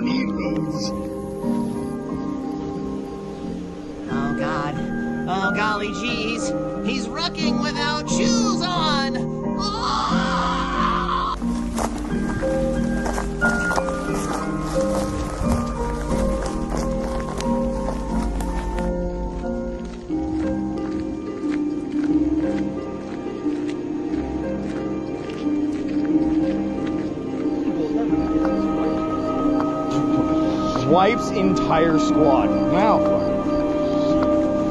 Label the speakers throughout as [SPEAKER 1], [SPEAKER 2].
[SPEAKER 1] don't need booze.
[SPEAKER 2] Oh, God. Oh, golly jeez. He's rucking without shoes on. Oh!
[SPEAKER 3] Wife's entire squad. Wow.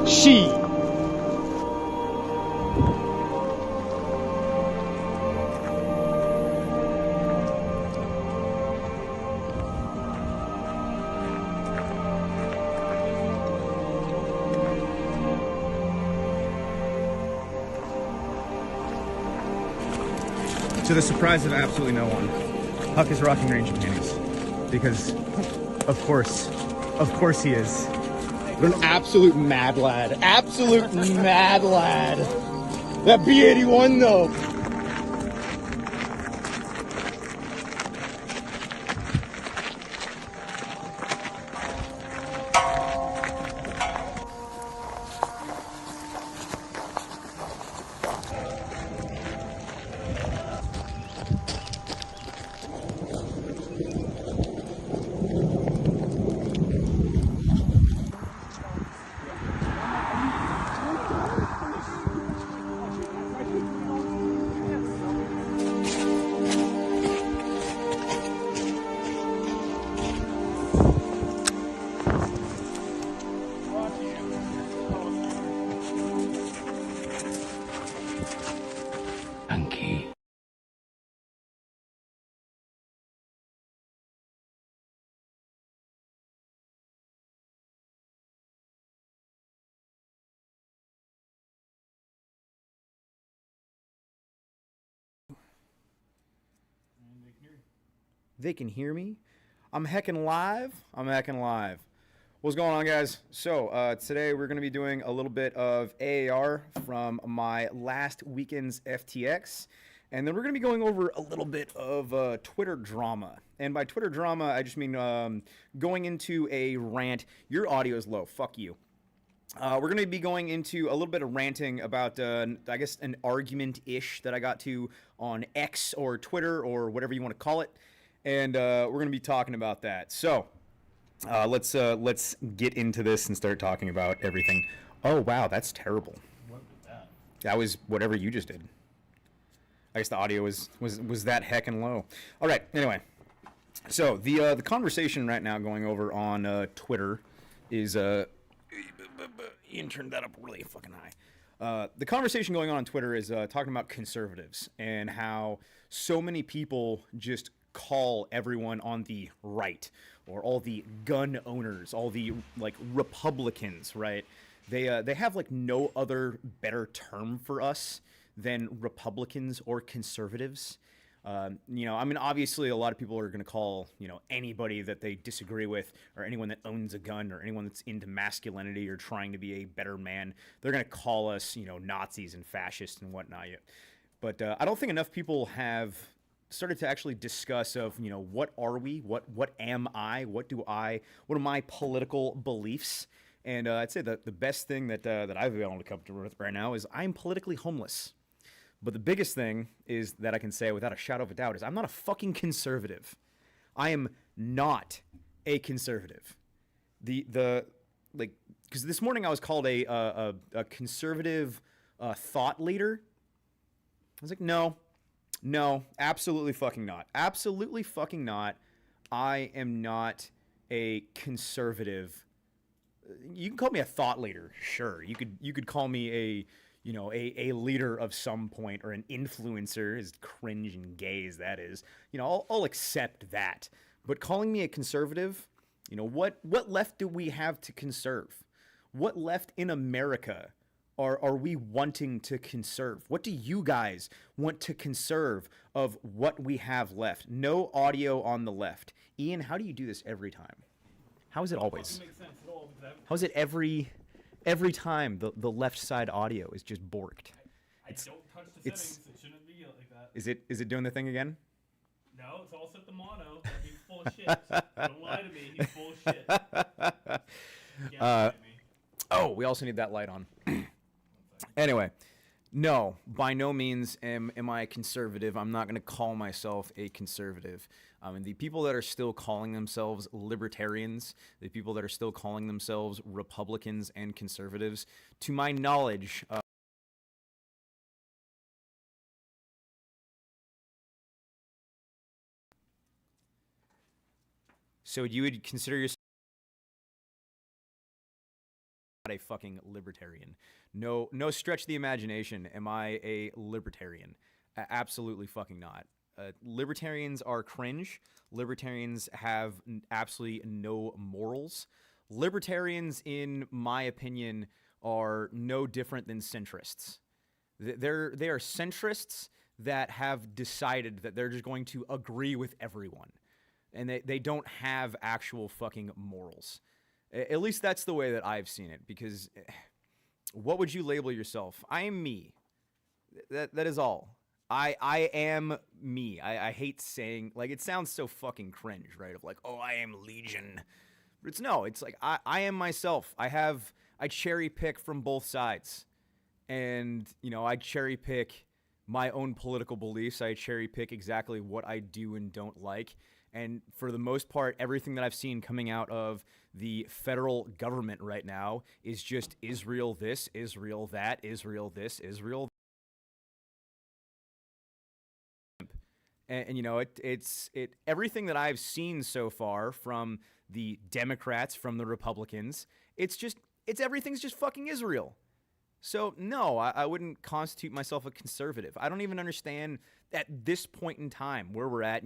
[SPEAKER 3] She. To the surprise of absolutely no one, Huck is rocking Ranger panties. Because, of course he is. What an absolute mad lad. Absolute mad lad. That B81 though. They can hear me. I'm heckin' live. What's going on, guys? So today we're going to be doing a little bit of AAR from my last weekend's FTX. And then we're going to be going over a little bit of Twitter drama. And by Twitter drama, I just mean going into a rant. Your audio is low. Fuck you. We're going to be going into a little bit of ranting about, I guess, an argument-ish that I got to on X or Twitter or whatever you want to call it. And we're going to be talking about that. So let's get into this and start talking about everything. Oh, wow, that's terrible.
[SPEAKER 4] What was that?
[SPEAKER 3] That was whatever you just did. I guess the audio was that heckin' low. All right, anyway. So the conversation right now going over on Twitter is... you can turn that up really fucking high. The conversation going on Twitter is talking about conservatives and how so many people just call everyone on the right or all the gun owners, all the like Republicans, right? They have like no other better term for us than Republicans or conservatives. You know, I mean, obviously a lot of people are going to call, you know, anybody that they disagree with or anyone that owns a gun or anyone that's into masculinity or trying to be a better man, they're going to call us, you know, Nazis and fascists and whatnot. But I don't think enough people have started to actually discuss of, you know, what are we? What am I? What are my political beliefs? And I'd say that the best thing that I've been able to come to with right now is I'm politically homeless. But the biggest thing is that I can say without a shadow of a doubt is I'm not a fucking conservative. I am not a conservative. Because this morning I was called a conservative thought leader. I was like, no, absolutely fucking not. Absolutely fucking not. I am not a conservative. You can call me a thought leader, sure. You could call me a leader of some point or an influencer, as cringe and gay as that is. You know, I'll accept that. But calling me a conservative, you know, what left do we have to conserve? What left in America are we wanting to conserve? What do you guys want to conserve of what we have left? No audio on the left. Ian, how do you do this every time? How is it always? How is it every time the left side audio is just borked?
[SPEAKER 4] I don't touch the settings. It shouldn't be like that.
[SPEAKER 3] Is it doing the thing again?
[SPEAKER 1] No, it's all set to mono. He's full of shit. Don't lie to me. He's full of shit. Can't lie to me.
[SPEAKER 3] Oh, we also need that light on. Anyway, no, by no means am I a conservative. I'm not going to call myself a conservative. And the people that are still calling themselves libertarians, the people that are still calling themselves Republicans and conservatives, to my knowledge, so you would consider yourself not a fucking libertarian. No stretch of the imagination am I a libertarian. Absolutely fucking not. Libertarians are cringe. Libertarians have absolutely no morals. Libertarians, in my opinion, are no different than centrists. They are centrists that have decided that they're just going to agree with everyone. And they don't have actual fucking morals. At least that's the way that I've seen it. Because what would you label yourself? I am me. That is all. I am me. I hate saying, like, it sounds so fucking cringe, right? Of like, oh, I am Legion. But it's like, I am myself. I cherry pick from both sides. And, I cherry pick my own political beliefs. I cherry pick exactly what I do and don't like. And for the most part, everything that I've seen coming out of the federal government right now is just Israel this, Israel that, Israel this, Israel that. And it's everything that I've seen so far from the Democrats, from the Republicans, it's everything's just fucking Israel. So no, I wouldn't constitute myself a conservative. I don't even understand at this point in time where we're at,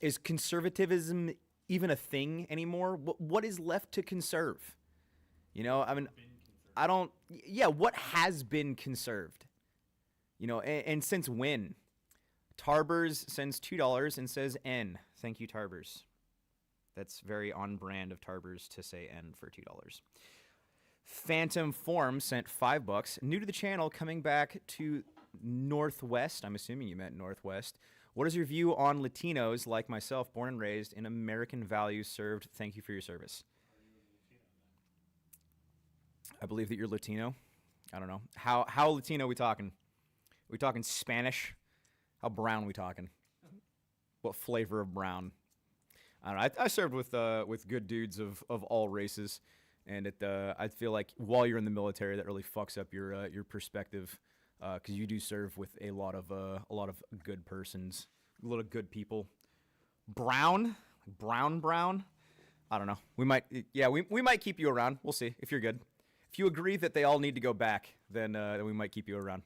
[SPEAKER 3] is conservatism even a thing anymore? What is left to conserve? What has been conserved? And since when? Tarbers sends $2 and says N. Thank you, Tarbers. That's very on brand of Tarbers to say N for $2. Phantom Form sent $5. New to the channel, coming back to Northwest. I'm assuming you meant Northwest. What is your view on Latinos like myself, born and raised in American values served? Thank you for your service. I believe that you're Latino. I don't know. How Latino are we talking? Are we talking Spanish? How brown are we talking? What flavor of brown? I don't know. I served with good dudes of all races, and I feel like while you're in the military, that really fucks up your perspective, because you do serve with a lot of good persons, a lot of good people. Brown. I don't know. We might keep you around. We'll see if you're good. If you agree that they all need to go back, then we might keep you around.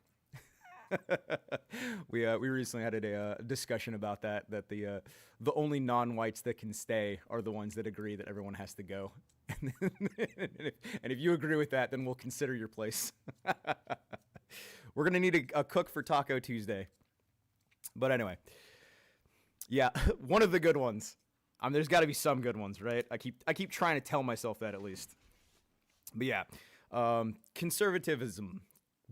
[SPEAKER 3] We recently had a discussion about that the only non-whites that can stay are the ones that agree that everyone has to go. And if you agree with that, then we'll consider your place. We're gonna need a cook for Taco Tuesday. But anyway, yeah, one of the good ones. There's got to be some good ones, right? I keep trying to tell myself that at least. But yeah, conservatism.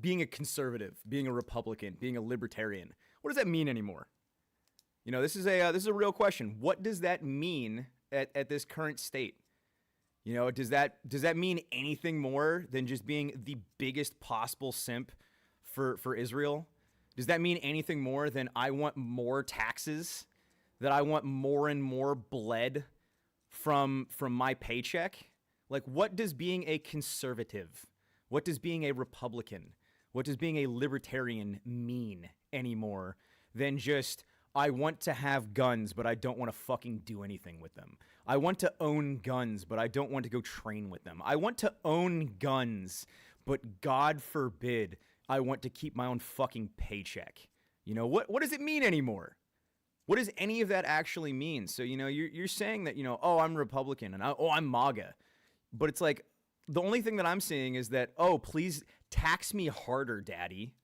[SPEAKER 3] Being a conservative, being a Republican, being a libertarian. What does that mean anymore? This is a real question. What does that mean at this current state? Does that mean anything more than just being the biggest possible simp for Israel? Does that mean anything more than I want more taxes? That I want more and more bled from my paycheck? Like, what does being a conservative, what does being a Republican, what does being a libertarian mean anymore than just, I want to have guns, but I don't want to fucking do anything with them. I want to own guns, but I don't want to go train with them. I want to own guns, but God forbid I want to keep my own fucking paycheck. What does it mean anymore? What does any of that actually mean? So, you're saying that, oh, I'm Republican and I'm MAGA. But it's like, the only thing that I'm seeing is that, oh, please tax me harder, daddy.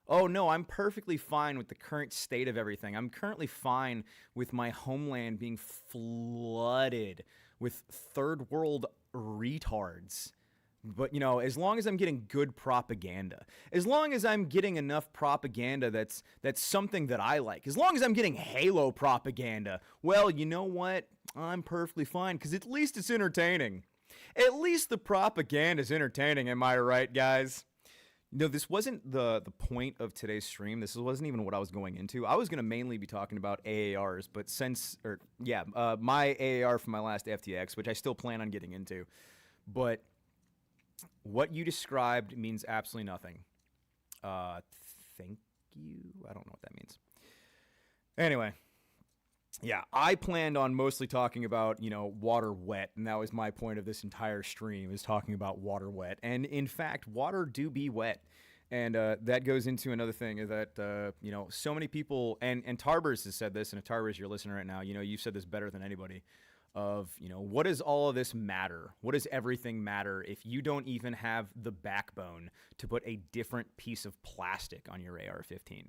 [SPEAKER 3] Oh, no, I'm perfectly fine with the current state of everything. I'm currently fine with my homeland being flooded with third world retards But, as long as I'm getting good propaganda, as long as I'm getting enough propaganda that's something that I like, as long as I'm getting Halo propaganda, well, you know what? I'm perfectly fine, because at least it's entertaining. At least the propaganda is entertaining, am I right, guys? This wasn't the point of today's stream. This wasn't even what I was going into. I was going to mainly be talking about AARs, but my AAR from my last FTX, which I still plan on getting into. But what you described means absolutely nothing. Thank you. I don't know what that means. Anyway. Yeah, I planned on mostly talking about, water wet, and that was my point of this entire stream, is talking about water wet. And in fact, water do be wet. And that goes into another thing, is that, so many people, and Tarbers has said this, and if Tarbers, you're listening right now, you've said this better than anybody, of, what does all of this matter? What does everything matter if you don't even have the backbone to put a different piece of plastic on your AR-15?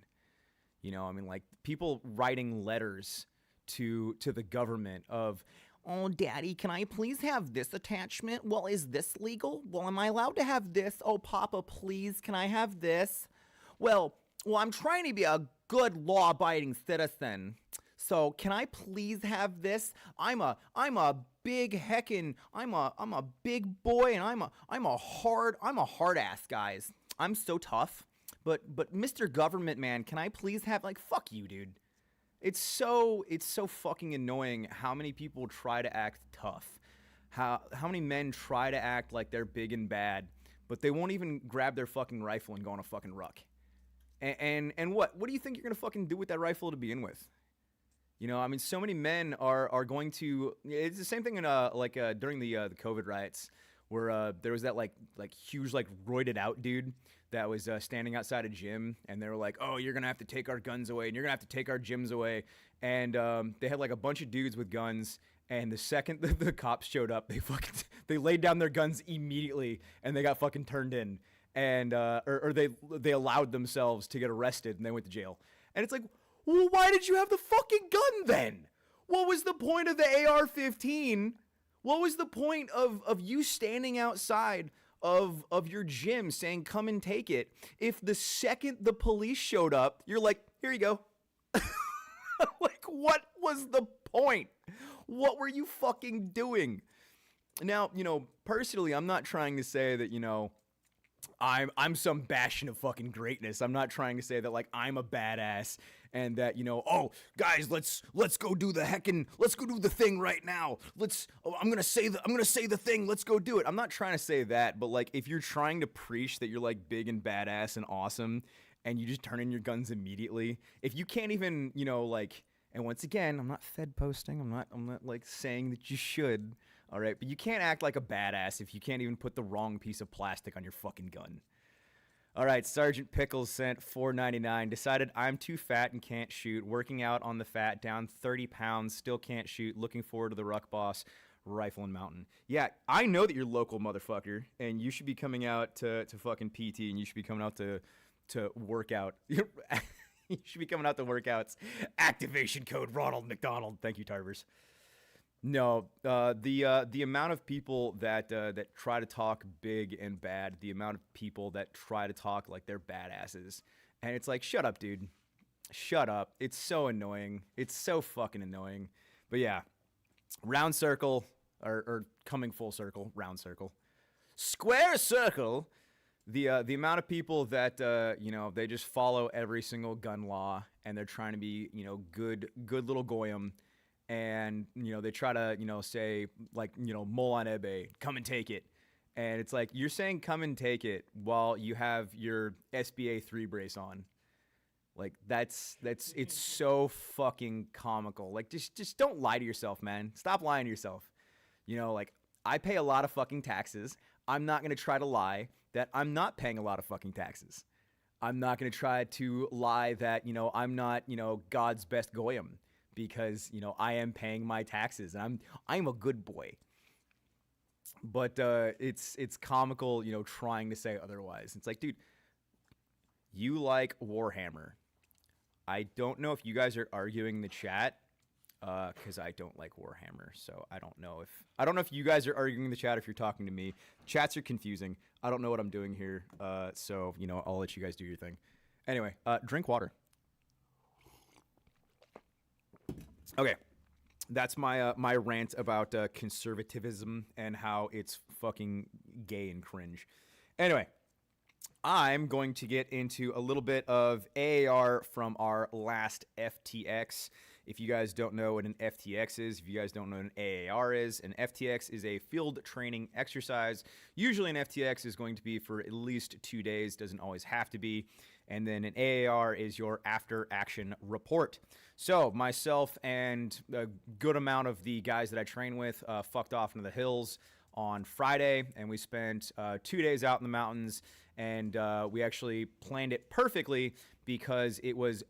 [SPEAKER 3] Like, people writing letters to the government of, oh, Daddy, can I please have this attachment? Well, is this legal? Well, am I allowed to have this? Oh, Papa, please, can I have this? Well, I'm trying to be a good law-abiding citizen. So, can I please have this? I'm a big I'm a big boy, and I'm a hard ass, guys. I'm so tough. But Mr. Government Man, can I please have, fuck you, dude. It's so fucking annoying how many people try to act tough. How many men try to act like they're big and bad, but they won't even grab their fucking rifle and go on a fucking ruck. And what do you think you're gonna fucking do with that rifle to begin with? So many men are going to. It's the same thing in during the COVID riots, where there was that like huge roided out dude that was standing outside a gym, and they were like, oh, you're gonna have to take our guns away, and you're gonna have to take our gyms away. And they had a bunch of dudes with guns, and the second the cops showed up, they laid down their guns immediately, and they got fucking turned in, and or they allowed themselves to get arrested, and they went to jail. And it's like, well, why did you have the fucking gun then? What was the point of the AR-15? What was the point of you standing outside of your gym saying, come and take it, if the second the police showed up, you're like, here you go. What was the point? What were you fucking doing? Now, personally, I'm not trying to say that, I'm some bastion of fucking greatness. I'm not trying to say that I'm a badass and that, oh, guys, let's go do let's go do the thing right now. I'm going to say the thing. Let's go do it. I'm not trying to say that, but if you're trying to preach that you're big and badass and awesome, and you just turn in your guns immediately, if you can't even, and once again, I'm not Fed posting. I'm not saying that you should. All right, but you can't act like a badass if you can't even put the wrong piece of plastic on your fucking gun. All right, Sergeant Pickles sent $4.99. Decided I'm too fat and can't shoot. Working out on the fat, down 30 pounds, still can't shoot. Looking forward to the Ruck Boss Rifle and Mountain. Yeah, I know that you're local, motherfucker, and you should be coming out to fucking PT, and you should be coming out to work out. You should be coming out to workouts. Activation code Ronald McDonald. Thank you, Tarbers. No, the amount of people that try to talk big and bad, the amount of people that try to talk like they're badasses, and it's like, shut up, dude. Shut up. It's so annoying. It's so fucking annoying. But yeah, round circle, or coming full circle, round circle. Square circle. The amount of people that, they just follow every single gun law, and they're trying to be, good little goyim. And, they try to, say, Molan Ebe, come and take it. And it's like, you're saying come and take it while you have your SBA 3 brace on. It's so fucking comical. Just don't lie to yourself, man. Stop lying to yourself. I pay a lot of fucking taxes. I'm not going to try to lie that I'm not paying a lot of fucking taxes. I'm not going to try to lie that, I'm not, God's best goyim. Because, I am paying my taxes, and I'm a good boy. But it's comical, trying to say otherwise. It's like, dude, you like Warhammer. I don't know if you guys are arguing in the chat because I don't like Warhammer. So I don't know if you guys are arguing in the chat, if you're talking to me. Chats are confusing. I don't know what I'm doing here. So I'll let you guys do your thing. Anyway, drink water. Okay. That's my rant about conservatism and how it's fucking gay and cringe. Anyway, I'm going to get into a little bit of AAR from our last FTX. If you guys don't know what an FTX is, if you guys don't know what an AAR is, an FTX is a field training exercise. Usually an FTX is going to be for at least 2 days, doesn't always have to be. And then an AAR is your after action report. So myself and a good amount of the guys that I train with fucked off into the hills on Friday, and we spent 2 days out in the mountains, and we actually planned it perfectly because it was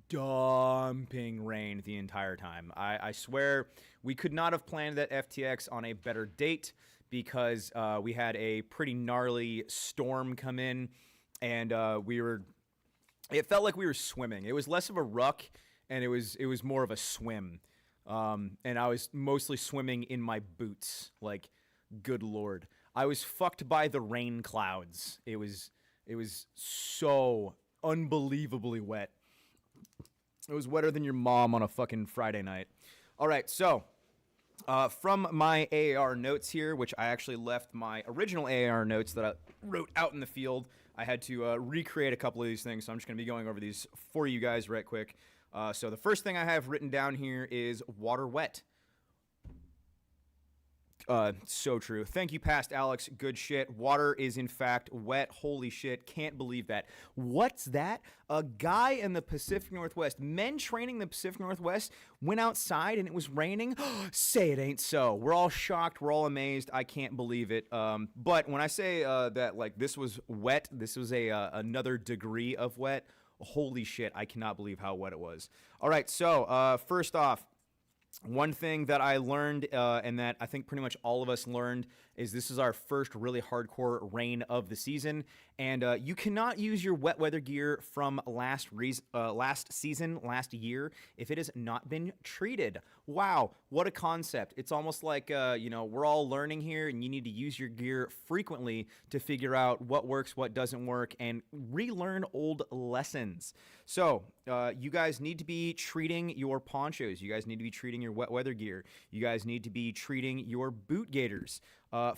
[SPEAKER 3] dumping rain the entire time. I swear we could not have planned that FTX on a better date because we had a pretty gnarly storm come in, and it felt like we were swimming. It was less of a ruck, and it was more of a swim. And I was mostly swimming in my boots. Like, good Lord. I was fucked by the rain clouds. It was so unbelievably wet. It was wetter than your mom on a fucking Friday night. All right, so from my AAR notes here, which I actually left my original AAR notes that I wrote out in the field. I had to recreate a couple of these things, so I'm just going to be going over these for you guys right quick. So the first thing I have written down here is water wet. So true. Thank you, Past Alex. Good shit. Water is in fact wet. Holy shit. Can't believe that. What's that? A guy in the Pacific Northwest, men training in the Pacific Northwest, went outside and it was raining. Say it ain't so. We're all shocked. We're all amazed. I can't believe it. But when I say that like this was wet, this was another degree of wet. Holy shit. I cannot believe how wet it was. All right. So first off, one thing that I learned, and that I think pretty much all of us learned, is this is our first really hardcore rain of the season, and you cannot use your wet weather gear from last season, last year, if it has not been treated. Wow, what a concept. It's almost like, we're all learning here, and you need to use your gear frequently to figure out what works, what doesn't work, and relearn old lessons. So, you guys need to be treating your ponchos. You guys need to be treating your wet weather gear. You guys need to be treating your boot gaiters.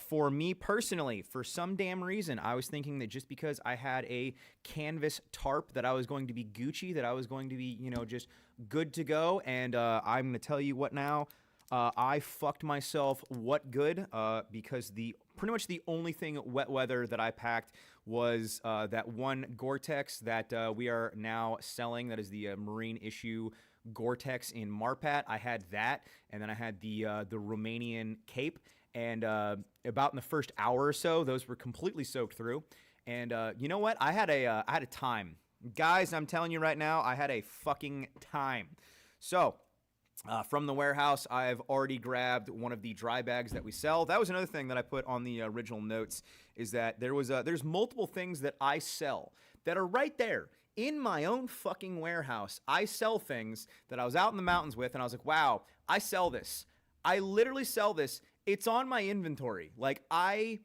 [SPEAKER 3] For me personally, for some damn reason, I was thinking that just because I had a canvas tarp that I was going to be Gucci, that I was going to be, just good to go. And I'm going to tell you what now. I fucked myself what good because pretty much the only thing wet weather that I packed was that one Gore-Tex that we are now selling. That is the Marine issue Gore-Tex in Marpat. I had that, and then I had the Romanian cape. And about in the first hour or so, those were completely soaked through. And you know what? I had a time, guys. I'm telling you right now, I had a fucking time. So. From the warehouse, I've already grabbed one of the dry bags that we sell. That was another thing that I put on the original notes, is that there's multiple things that I sell that are right there in my own fucking warehouse. I sell things that I was out in the mountains with, and I was like, wow, I sell this. I literally sell this. It's on my inventory. Like, I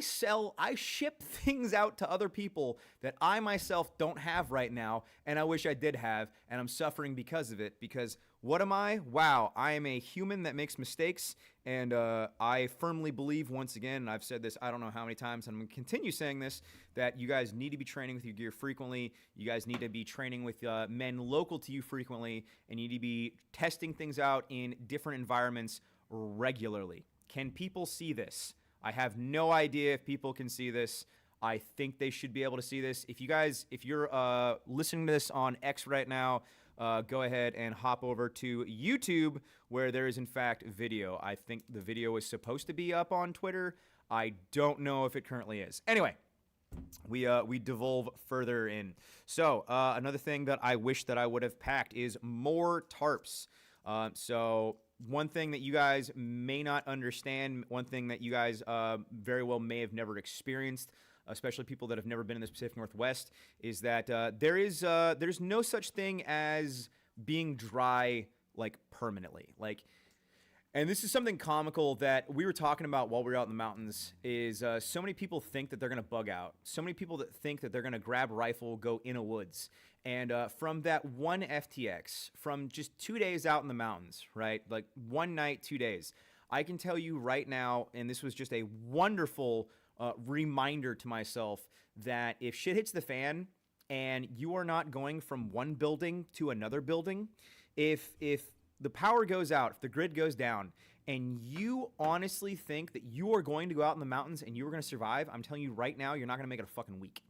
[SPEAKER 3] ship things out to other people that I myself don't have right now, and I wish I did have, and I'm suffering because of it. Because what am I? Wow, I am a human that makes mistakes, and I firmly believe, once again, and I've said this I don't know how many times, and I'm going to continue saying this, that you guys need to be training with your gear frequently. You guys need to be training with men local to you frequently, and you need to be testing things out in different environments regularly. Can people see this? I have no idea if people can see this. I think they should be able to see this. If you're listening to this on X right now, go ahead and hop over to YouTube, where there is in fact video. I think the video is supposed to be up on Twitter. I don't know if it currently is. Anyway, we devolve further in. So another thing that I wish that I would have packed is more tarps. So one thing that you guys may not understand, one thing that you guys very well may have never experienced, especially people that have never been in the Pacific Northwest, is that there's no such thing as being dry like permanently. Like, and this is something comical that we were talking about while we were out in the mountains is so many people think that they're going to bug out. So many people that think that they're going to grab a rifle, go in a woods. And from that one FTX, from just 2 days out in the mountains, right? Like one night, 2 days. I can tell you right now, and this was just a wonderful reminder to myself that if shit hits the fan and you are not going from one building to another building, if the power goes out, if the grid goes down, and you honestly think that you are going to go out in the mountains and you are going to survive, I'm telling you right now, you're not going to make it a fucking week.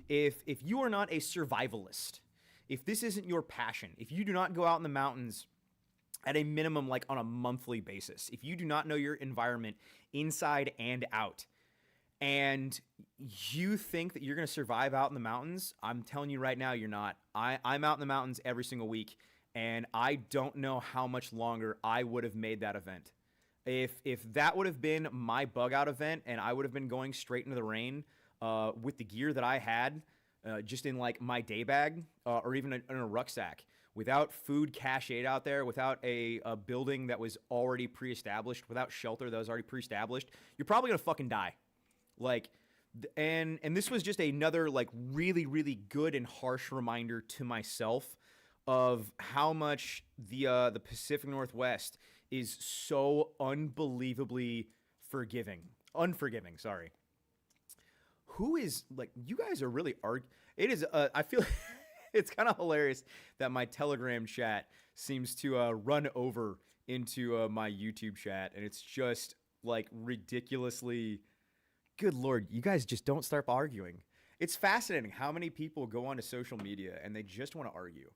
[SPEAKER 3] If you are not a survivalist, if this isn't your passion, if you do not go out in the mountains at a minimum like on a monthly basis, if you do not know your environment inside and out, and you think that you're going to survive out in the mountains, I'm telling you right now, you're not. I'm out in the mountains every single week. And I don't know how much longer I would have made that event. If that would have been my bug out event and I would have been going straight into the rain with the gear that I had, just in like my day bag or even in a rucksack, without food cached out there, without a building that was already pre-established, without shelter that was already pre-established, you're probably gonna fucking die. Like, and this was just another like really, really good and harsh reminder to myself of how much the Pacific Northwest is so unbelievably unforgiving. Sorry. Who is like, you guys are really it is I feel it's kind of hilarious that my Telegram chat seems to run over into my YouTube chat, and it's just like ridiculously. Good Lord, you guys just don't start arguing. It's fascinating how many people go onto social media and they just want to argue.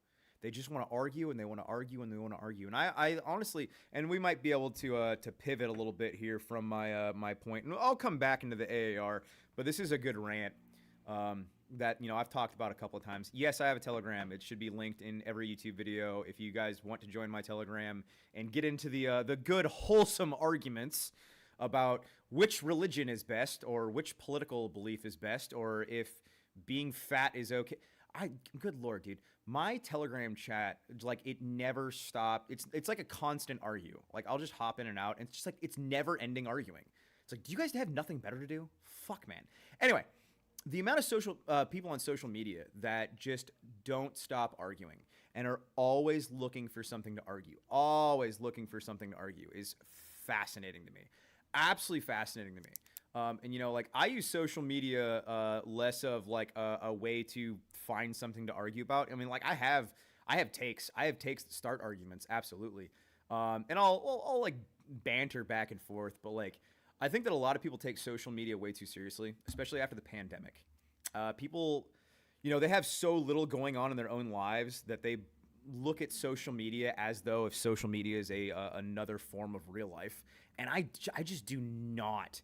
[SPEAKER 3] They just want to argue, and they want to argue, and they want to argue. And I honestly, and we might be able to pivot a little bit here from my point. And I'll come back into the AAR, but this is a good rant that I've talked about a couple of times. Yes, I have a Telegram. It should be linked in every YouTube video. If you guys want to join my Telegram and get into the good, wholesome arguments about which religion is best, or which political belief is best, or if being fat is okay. Good Lord, dude. My Telegram chat, like, it never stopped. It's like a constant argue. Like, I'll just hop in and out, and it's just like, it's never ending arguing. It's like, do you guys have nothing better to do? Fuck, man. Anyway, the amount of people on social media that just don't stop arguing and are always looking for something to argue, is fascinating to me. Absolutely fascinating to me. And like, I use social media less of like a way to find something to argue about. I mean, like, I have takes that start arguments, absolutely. And I'll like banter back and forth, but like, I think that a lot of people take social media way too seriously, especially after the pandemic. People, they have so little going on in their own lives that they look at social media as though if social media is another form of real life. And I just do not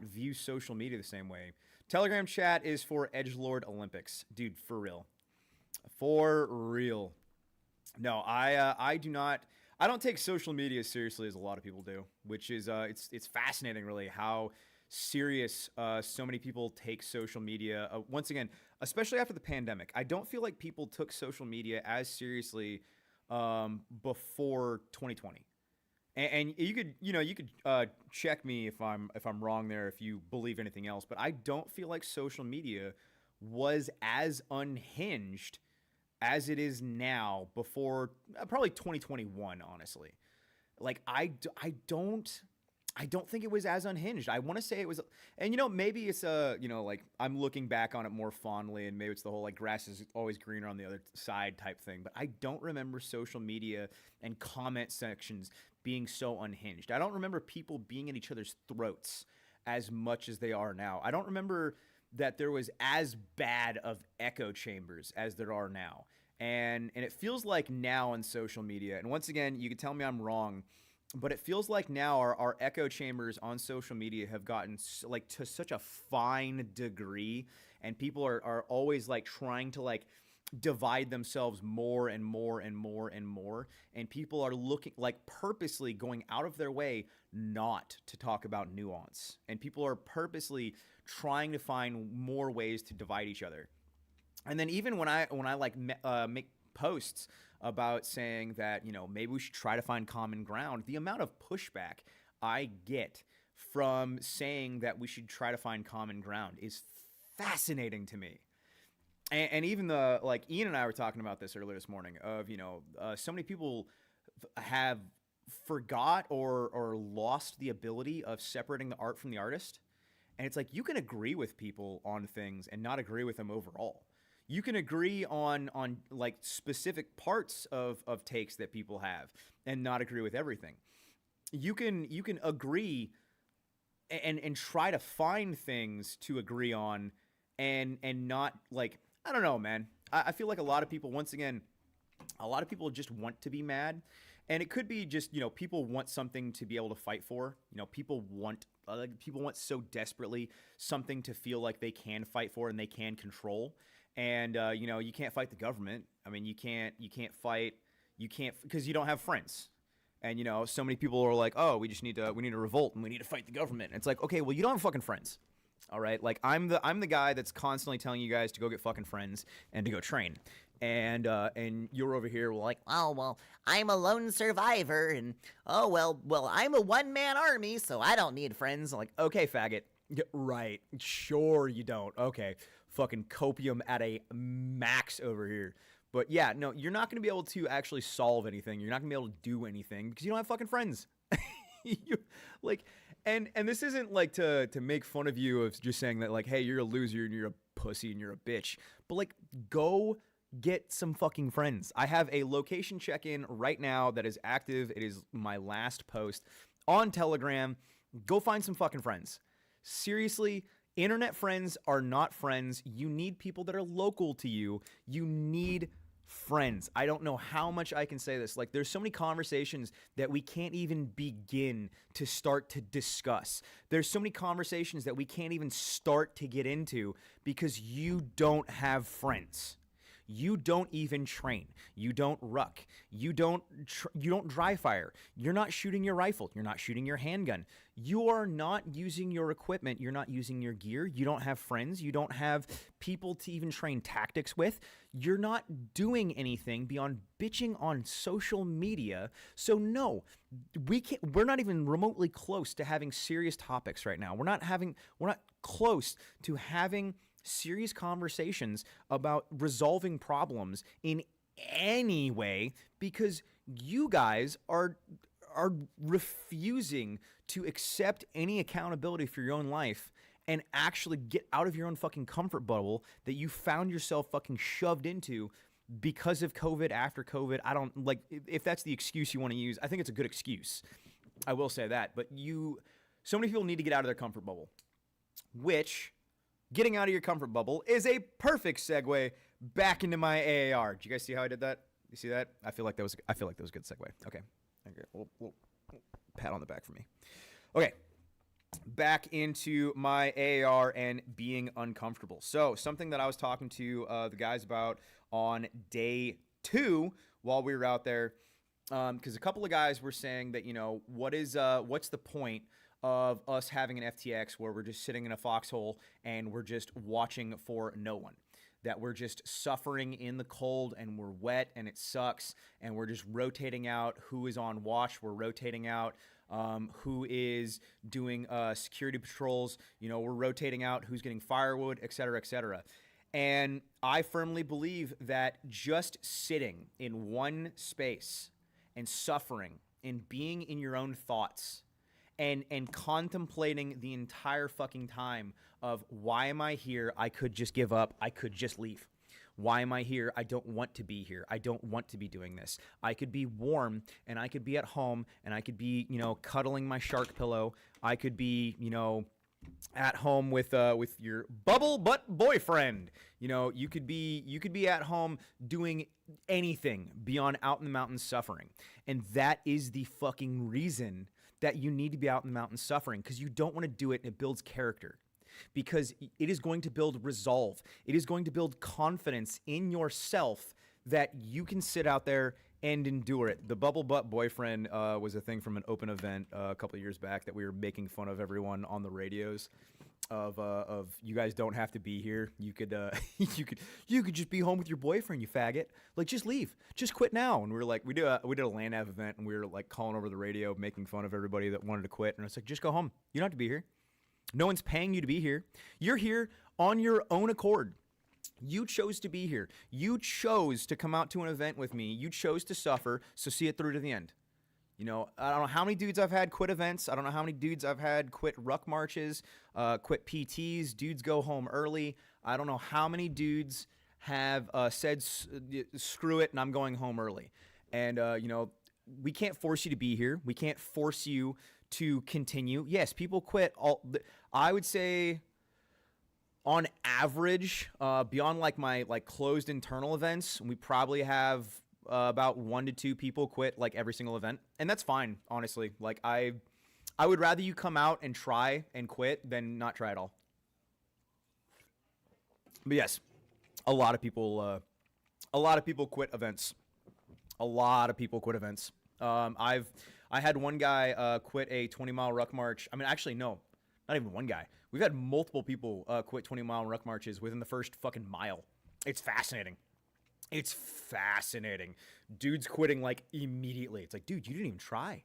[SPEAKER 3] view social media the same way. Telegram chat is for Edgelord Olympics. Dude, for real. For real. No, I do not. I don't take social media as seriously as a lot of people do, which is it's fascinating, really, how serious so many people take social media. Once again, especially after the pandemic, I don't feel like people took social media as seriously before 2020. And you could check me if I'm wrong there, if you believe anything else, but I don't feel like social media was as unhinged as it is now before probably 2021, honestly. Like, I don't think it was as unhinged. I want to say it was, and maybe it's like, I'm looking back on it more fondly, and maybe it's the whole like grass is always greener on the other side type thing, but I don't remember social media and comment sections being so unhinged. I don't remember people being at each other's throats as much as they are now. I don't remember that there was as bad of echo chambers as there are now. And it feels like now on social media, and once again, you can tell me I'm wrong, but it feels like now our echo chambers on social media have gotten like to such a fine degree, and people are always like trying to like divide themselves more and more and more and more, and people are looking like purposely going out of their way not to talk about nuance, and people are purposely trying to find more ways to divide each other. And then even when I like make posts about saying that, you know, maybe we should try to find common ground. The amount of pushback I get from saying that we should try to find common ground is fascinating to me. And even like Ian and I were talking about this earlier this morning of, you know, so many people have forgot or lost the ability of separating the art from the artist. And it's like, you can agree with people on things and not agree with them overall. You can agree on like specific parts of takes that people have and not agree with everything. You can agree and try to find things to agree on and not, like, I don't know, man. I feel like a lot of people, once again, a lot of people just want to be mad. And it could be just, you know, people want something to be able to fight for. You know, people want so desperately something to feel like they can fight for and they can control. And, you know, you can't fight the government. I mean, you can't fight, because you don't have friends. And, you know, so many people are like, oh, we need to revolt and we need to fight the government. And it's like, okay, well, you don't have fucking friends. All right. Like, I'm the guy that's constantly telling you guys to go get fucking friends and to go train. And you're over here like,
[SPEAKER 2] Oh, well, I'm a lone survivor, and I'm a one-man army, so I don't need friends.
[SPEAKER 3] like, okay, faggot. Yeah, right. Sure you don't. Okay. Fucking copium at a max over here. But yeah, no, you're not going to be able to actually solve anything. You're not going to be able to do anything because you don't have fucking friends. Like, and this isn't like to make fun of you of just saying that, like, hey, you're a loser and you're a pussy and you're a bitch. But like, go get some fucking friends. I have a location check-in right now that is active. It is my last post on Telegram. Go find some fucking friends. Seriously, internet friends are not friends. You need people that are local to you. You need friends. I don't know how much I can say this. Like, there's so many conversations that we can't even begin to start to discuss. There's so many conversations that we can't even start to get into because you don't have friends. You don't even train. You don't ruck. You don't dry fire. You're not shooting your rifle. You're not shooting your handgun. You are not using your equipment. You're not using your gear. You don't have friends. You don't have people to even train tactics with. You're not doing anything beyond bitching on social media. So no, we're not even remotely close to having serious topics right now. We're not close to having serious conversations about resolving problems in any way because you guys are refusing to accept any accountability for your own life and actually get out of your own fucking comfort bubble that you found yourself fucking shoved into because of COVID, after COVID. I don't, like, if that's the excuse you want to use, I think it's a good excuse. I will say that. But so many people need to get out of their comfort bubble, which, getting out of your comfort bubble is a perfect segue back into my AAR. Did you guys see how I did that? You see that? I feel like that was a good segue. Okay. We'll pat on the back for me. Okay. Back into my AAR and being uncomfortable. So something that I was talking to the guys about on day 2 while we were out there, because a couple of guys were saying that, you know, what's the point of us having an FTX where we're just sitting in a foxhole and we're just watching for no one, that we're just suffering in the cold and we're wet and it sucks and we're just rotating out who is on watch. We're rotating out who is doing security patrols. You know, we're rotating out who's getting firewood, et cetera, et cetera. And I firmly believe that just sitting in one space and suffering and being in your own thoughts and contemplating the entire fucking time of, why am I here? I could just give up. I could just leave. Why am I here? I don't want to be here. I don't want to be doing this. I could be warm and I could be at home and I could be, you know, cuddling my shark pillow. I could be, you know, at home with your bubble butt boyfriend. You know, you could be at home doing anything beyond out in the mountains suffering. And that is the fucking reason that you need to be out in the mountains suffering, because you don't want to do it. It builds character, because it is going to build resolve. It is going to build confidence in yourself that you can sit out there and endure it. The bubble butt boyfriend was a thing from an open event a couple of years back that we were making fun of everyone on the radios. of you guys don't have to be here. You could you could just be home with your boyfriend, you faggot. Like, just leave, just quit now. And we were like, we did a LAN Av event, and we were like calling over the radio, making fun of everybody that wanted to quit. And it's like, just go home. You don't have to be here. No one's paying you to be here. You're here on your own accord. You chose to be here. You chose to come out to an event with me. You chose to suffer. So see it through to the end. You know, I don't know how many dudes I've had quit events. I don't know how many dudes I've had quit ruck marches, quit PTs. Dudes go home early. I don't know how many dudes have said, screw it, and I'm going home early. And, you know, we can't force you to be here. We can't force you to continue. Yes, people quit. I would say on average, beyond like my closed internal events, we probably have about 1 to 2 people quit like every single event, and that's fine, honestly. Like, I would rather you come out and try and quit than not try at all. But yes, a lot of people quit events. A lot of people quit events. I had one guy quit a 20-mile ruck march. I mean, actually, no, not even one guy. We've had multiple people quit 20-mile ruck marches within the first fucking mile. It's fascinating. It's fascinating. Dudes quitting like immediately. It's like, dude, you didn't even try.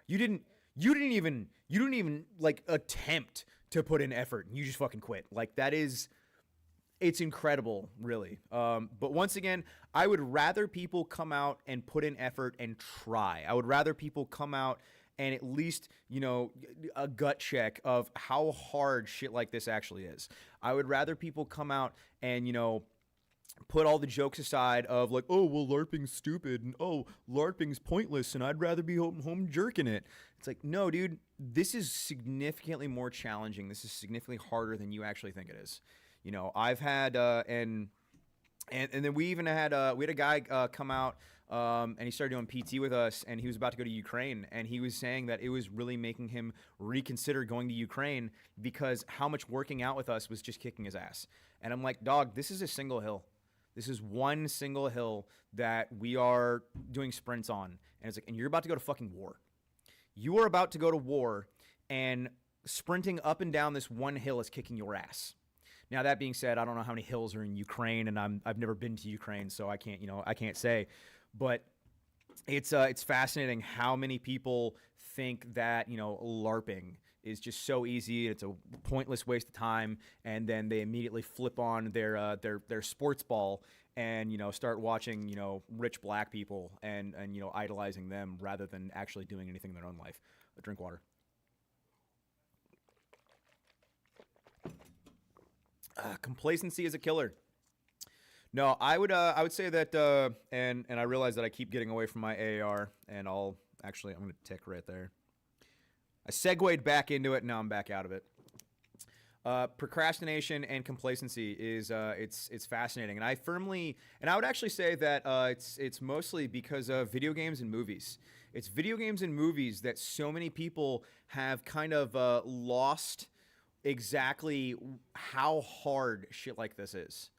[SPEAKER 3] You didn't even like attempt to put in effort. You just fucking quit. Like, it's incredible, really. But once again, I would rather people come out and put in effort and try. I would rather people come out and at least, you know, a gut check of how hard shit like this actually is. I would rather people come out and, you know, put all the jokes aside of like, oh, well, LARPing's stupid, and oh, LARPing's pointless, and I'd rather be home jerking it. It's like, no, dude, this is significantly more challenging. This is significantly harder than you actually think it is. You know, I've had and then we even had we had a guy come out and he started doing PT with us, and he was about to go to Ukraine, and he was saying that it was really making him reconsider going to Ukraine because how much working out with us was just kicking his ass. And I'm like, dog, this is a single hill. This is one single hill that we are doing sprints on. And it's like, and you're about to go to fucking war. You are about to go to war, and sprinting up and down this one hill is kicking your ass. Now, that being said, I don't know how many hills are in Ukraine, and I've never been to Ukraine, so I can't say. But it's fascinating how many people think that, you know, LARPing is just so easy. It's a pointless waste of time, and then they immediately flip on their sports ball and, you know, start watching, you know, rich black people and you know, idolizing them rather than actually doing anything in their own life. Drink water. Complacency is a killer. No, I would say that, and I realize that I keep getting away from my AAR, and I'm going to tick right there. I segued back into it, and now I'm back out of it. Procrastination and complacency is it's fascinating, and I would actually say that it's mostly because of video games and movies. It's video games and movies that so many people have kind of lost exactly how hard shit like this is,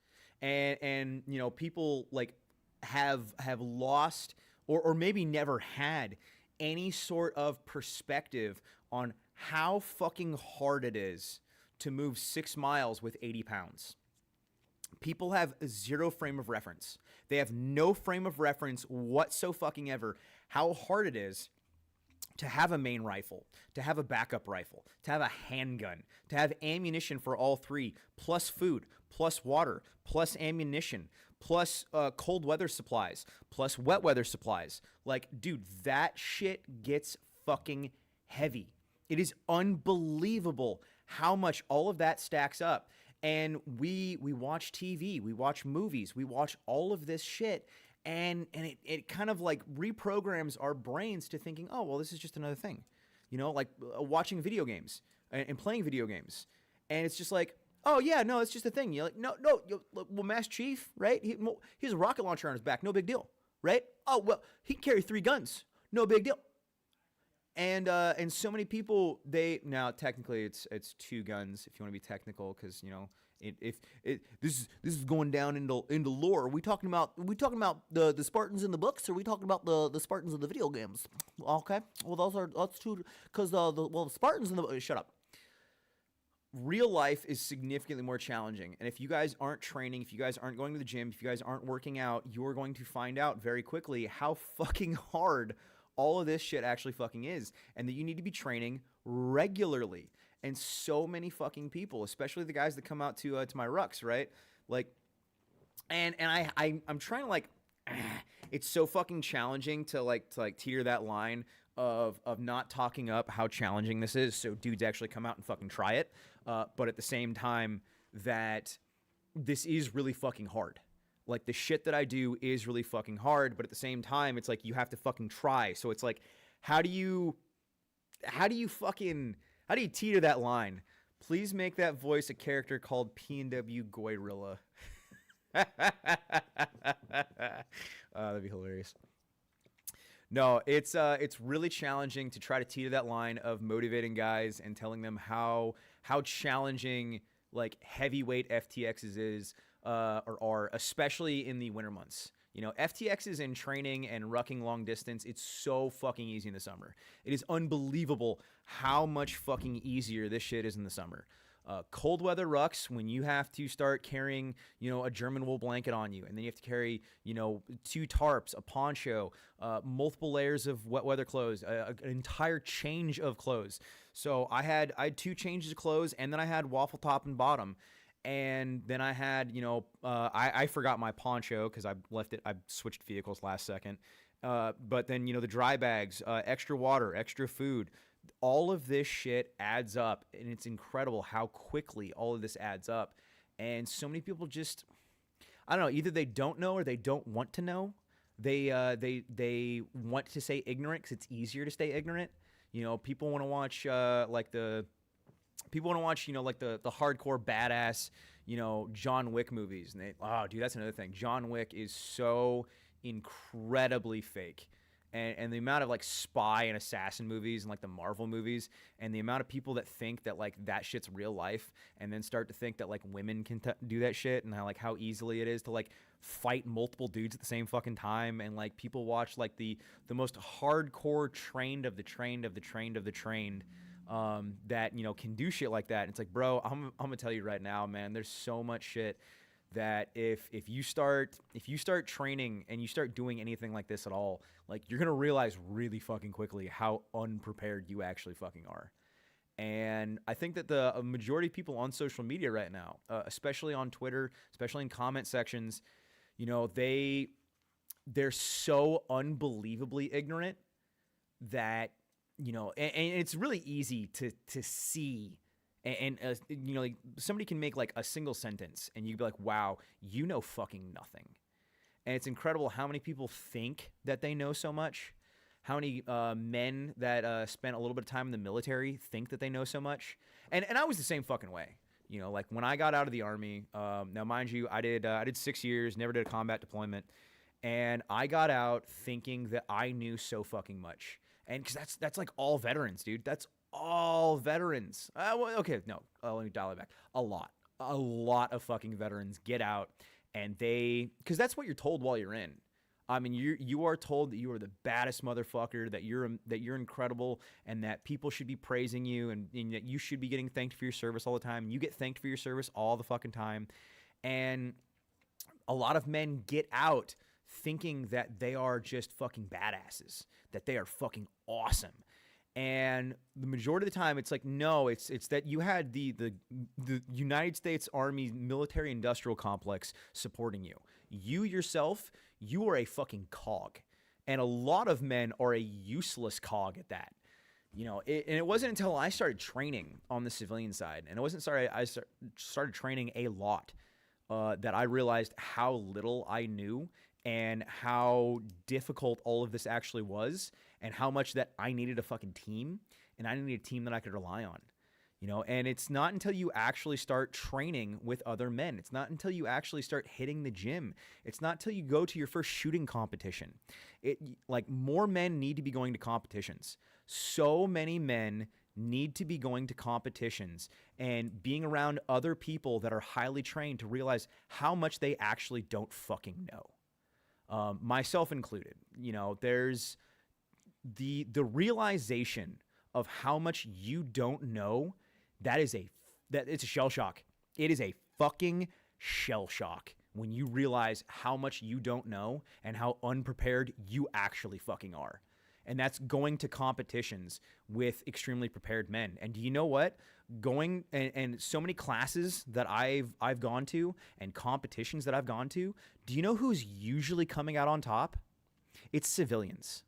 [SPEAKER 3] and you know, people like have lost or maybe never had any sort of perspective on how fucking hard it is to move 6 miles with 80 pounds. People have zero frame of reference. They have no frame of reference whatsoever how hard it is to have a main rifle, to have a backup rifle, to have a handgun, to have ammunition for all three, plus food, plus water, plus ammunition, plus cold weather supplies, plus wet weather supplies. Like, dude, that shit gets fucking heavy. It is unbelievable how much all of that stacks up. And we watch TV, we watch movies, we watch all of this shit, and it kind of like reprograms our brains to thinking, oh, well, this is just another thing. You know, like watching video games and playing video games. And it's just like, oh, yeah, no, it's just a thing. You're like, no, well, Master Chief, right? He has a rocket launcher on his back, no big deal, right? Oh, well, he can carry 3 guns, no big deal. And so many people, now technically it's 2 guns if you want to be technical, because, you know, this is going down into lore. Are we talking about the Spartans in the books, or are we talking about the Spartans in the video games? Okay, well, that's 2, because the Spartans in the shut up. real life is significantly more challenging. And if you guys aren't training, if you guys aren't going to the gym, if you guys aren't working out, you're going to find out very quickly how fucking hard all of this shit actually fucking is. And that you need to be training regularly. And so many fucking people, especially the guys that come out to my rucks, right? Like, and I'm trying to like, it's so fucking challenging to teeter that line of not talking up how challenging this is, so dudes actually come out and fucking try it. But at the same time, that this is really fucking hard. Like, the shit that I do is really fucking hard, but at the same time, it's like you have to fucking try. So it's like, how do you teeter that line? Please make that voice a character called PNWGuerrilla. That'd be hilarious. No, it's really challenging to try to teeter that line of motivating guys and telling them how challenging like heavyweight FTXs is or are, especially in the winter months. You know, FTXs in training and rucking long distance, it's so fucking easy in the summer. It is unbelievable how much fucking easier this shit is in the summer. Cold weather rucks, when you have to start carrying, you know, a German wool blanket on you, and then you have to carry, you know, 2 tarps, a poncho, multiple layers of wet weather clothes, an entire change of clothes. So I had 2 changes of clothes, and then I had waffle top and bottom. And then I had, you know, I forgot my poncho because I left it. I switched vehicles last second. But then, you know, the dry bags, extra water, extra food. All of this shit adds up, and it's incredible how quickly all of this adds up. And so many people just, I don't know, either they don't know or they don't want to know. They want to stay ignorant because it's easier to stay ignorant. You know, people want to watch you know, like the hardcore badass, you know, John Wick movies. And dude, that's another thing. John Wick is so incredibly fake. And the amount of like spy and assassin movies and like the Marvel movies, and the amount of people that think that like that shit's real life, and then start to think that like women can do that shit, and how easily it is to like fight multiple dudes at the same fucking time. And like people watch like the most hardcore trained of the trained that, you know, can do shit like that. And it's like, bro, I'm gonna tell you right now, man, there's so much shit that if you start training and you start doing anything like this at all, like, you're gonna realize really fucking quickly how unprepared you actually fucking are. And I think that a majority of people on social media right now, especially on Twitter, especially in comment sections, you know, they're so unbelievably ignorant that, you know, and it's really easy to see. And you know, like, somebody can make like a single sentence and you'd be like, wow, you know fucking nothing. And it's incredible how many people think that they know so much. How many men that spent a little bit of time in the military think that they know so much. And I was the same fucking way. You know, like when I got out of the Army, now mind you, I did 6 years, never did a combat deployment. And I got out thinking that I knew so fucking much. And because that's like all veterans, dude. That's all veterans. Well, okay, no, let me dial it back. A lot of fucking veterans get out, and because that's what you're told while you're in. I mean, you are told that you are the baddest motherfucker, that you're incredible, and that people should be praising you, and that you should be getting thanked for your service all the time. You get thanked for your service all the fucking time, and a lot of men get out thinking that they are just fucking badasses, that they are fucking awesome. And the majority of the time, it's like, no, it's that you had the United States Army military industrial complex supporting you. You yourself, you are a fucking cog. And a lot of men are a useless cog at that. You know, and it wasn't until I started training on the civilian side, and it wasn't I started training a lot, that I realized how little I knew and how difficult all of this actually was, and how much that I needed a fucking team, and I needed a team that I could rely on. You know, and it's not until you actually start training with other men. It's not until you actually start hitting the gym. It's not until you go to your first shooting competition. Like, more men need to be going to competitions. So many men need to be going to competitions and being around other people that are highly trained to realize how much they actually don't fucking know. Myself included. You know, there's the realization of how much you don't know. That is a that it's a shell shock. It is a fucking shell shock when you realize how much you don't know and how unprepared you actually fucking are. And that's going to competitions with extremely prepared men. And do you know what? Going and so many classes that I've gone to and competitions that I've gone to, do you know who's usually coming out on top? It's civilians.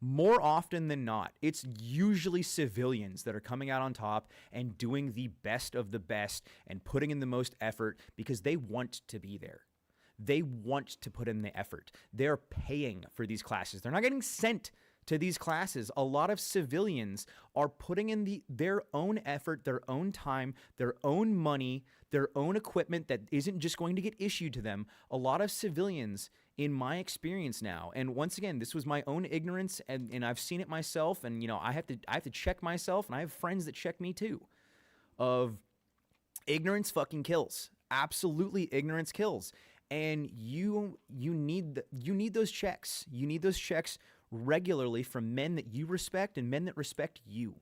[SPEAKER 3] More often than not, it's usually civilians that are coming out on top and doing the best of the best and putting in the most effort because they want to be there. They want to put in the effort. They're paying for these classes. They're not getting sent to these classes. A lot of civilians are putting in their own effort, their own time, their own money, their own equipment that isn't just going to get issued to them. A lot of civilians, in my experience now, and once again, this was my own ignorance, and I've seen it myself, and you know, I have to check myself, and I have friends that check me too, of ignorance fucking kills. Absolutely, ignorance kills. And you need those checks. You need those checks regularly from men that you respect and men that respect you.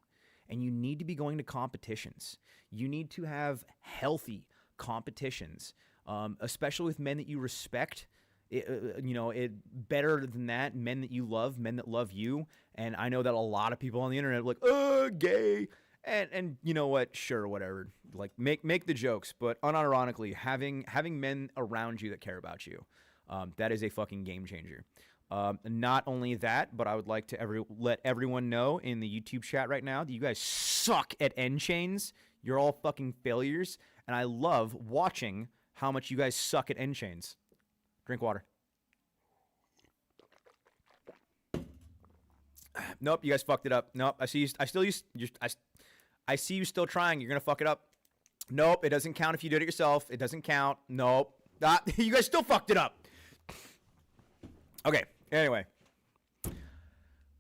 [SPEAKER 3] And you need to be going to competitions. You need to have healthy competitions, especially with men that you respect. Better than that, men that you love, men that love you. And I know that a lot of people on the internet are like, oh, gay. And you know what? Sure, whatever. Like make the jokes, but unironically, having men around you that care about you, that is a fucking game changer. Not only that, but I would like to let everyone know in the YouTube chat right now that you guys suck at end chains. You're all fucking failures, and I love watching how much you guys suck at end chains. Drink water. Nope, you guys fucked it up. Nope, I see you. I see you still trying. You're gonna fuck it up. Nope, it doesn't count if you did it yourself. It doesn't count. Nope. You guys still fucked it up. Okay, anyway.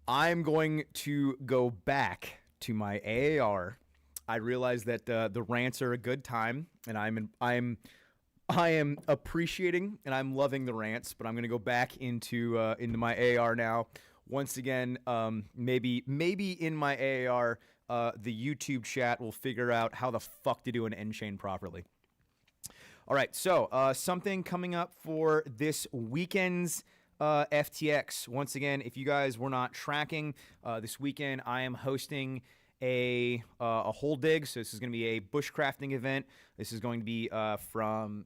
[SPEAKER 3] I'm going to go back to my AAR. I realize that the rants are a good time, and I am appreciating and I'm loving the rants, but I'm going to go back into my AAR now. Once again, maybe in my AAR, the YouTube chat will figure out how the fuck to do an end chain properly. All right, so something coming up for this weekend's FTX. Once again, if you guys were not tracking, this weekend I am hosting a whole dig. So this is going to be a bushcrafting event. This is going to be from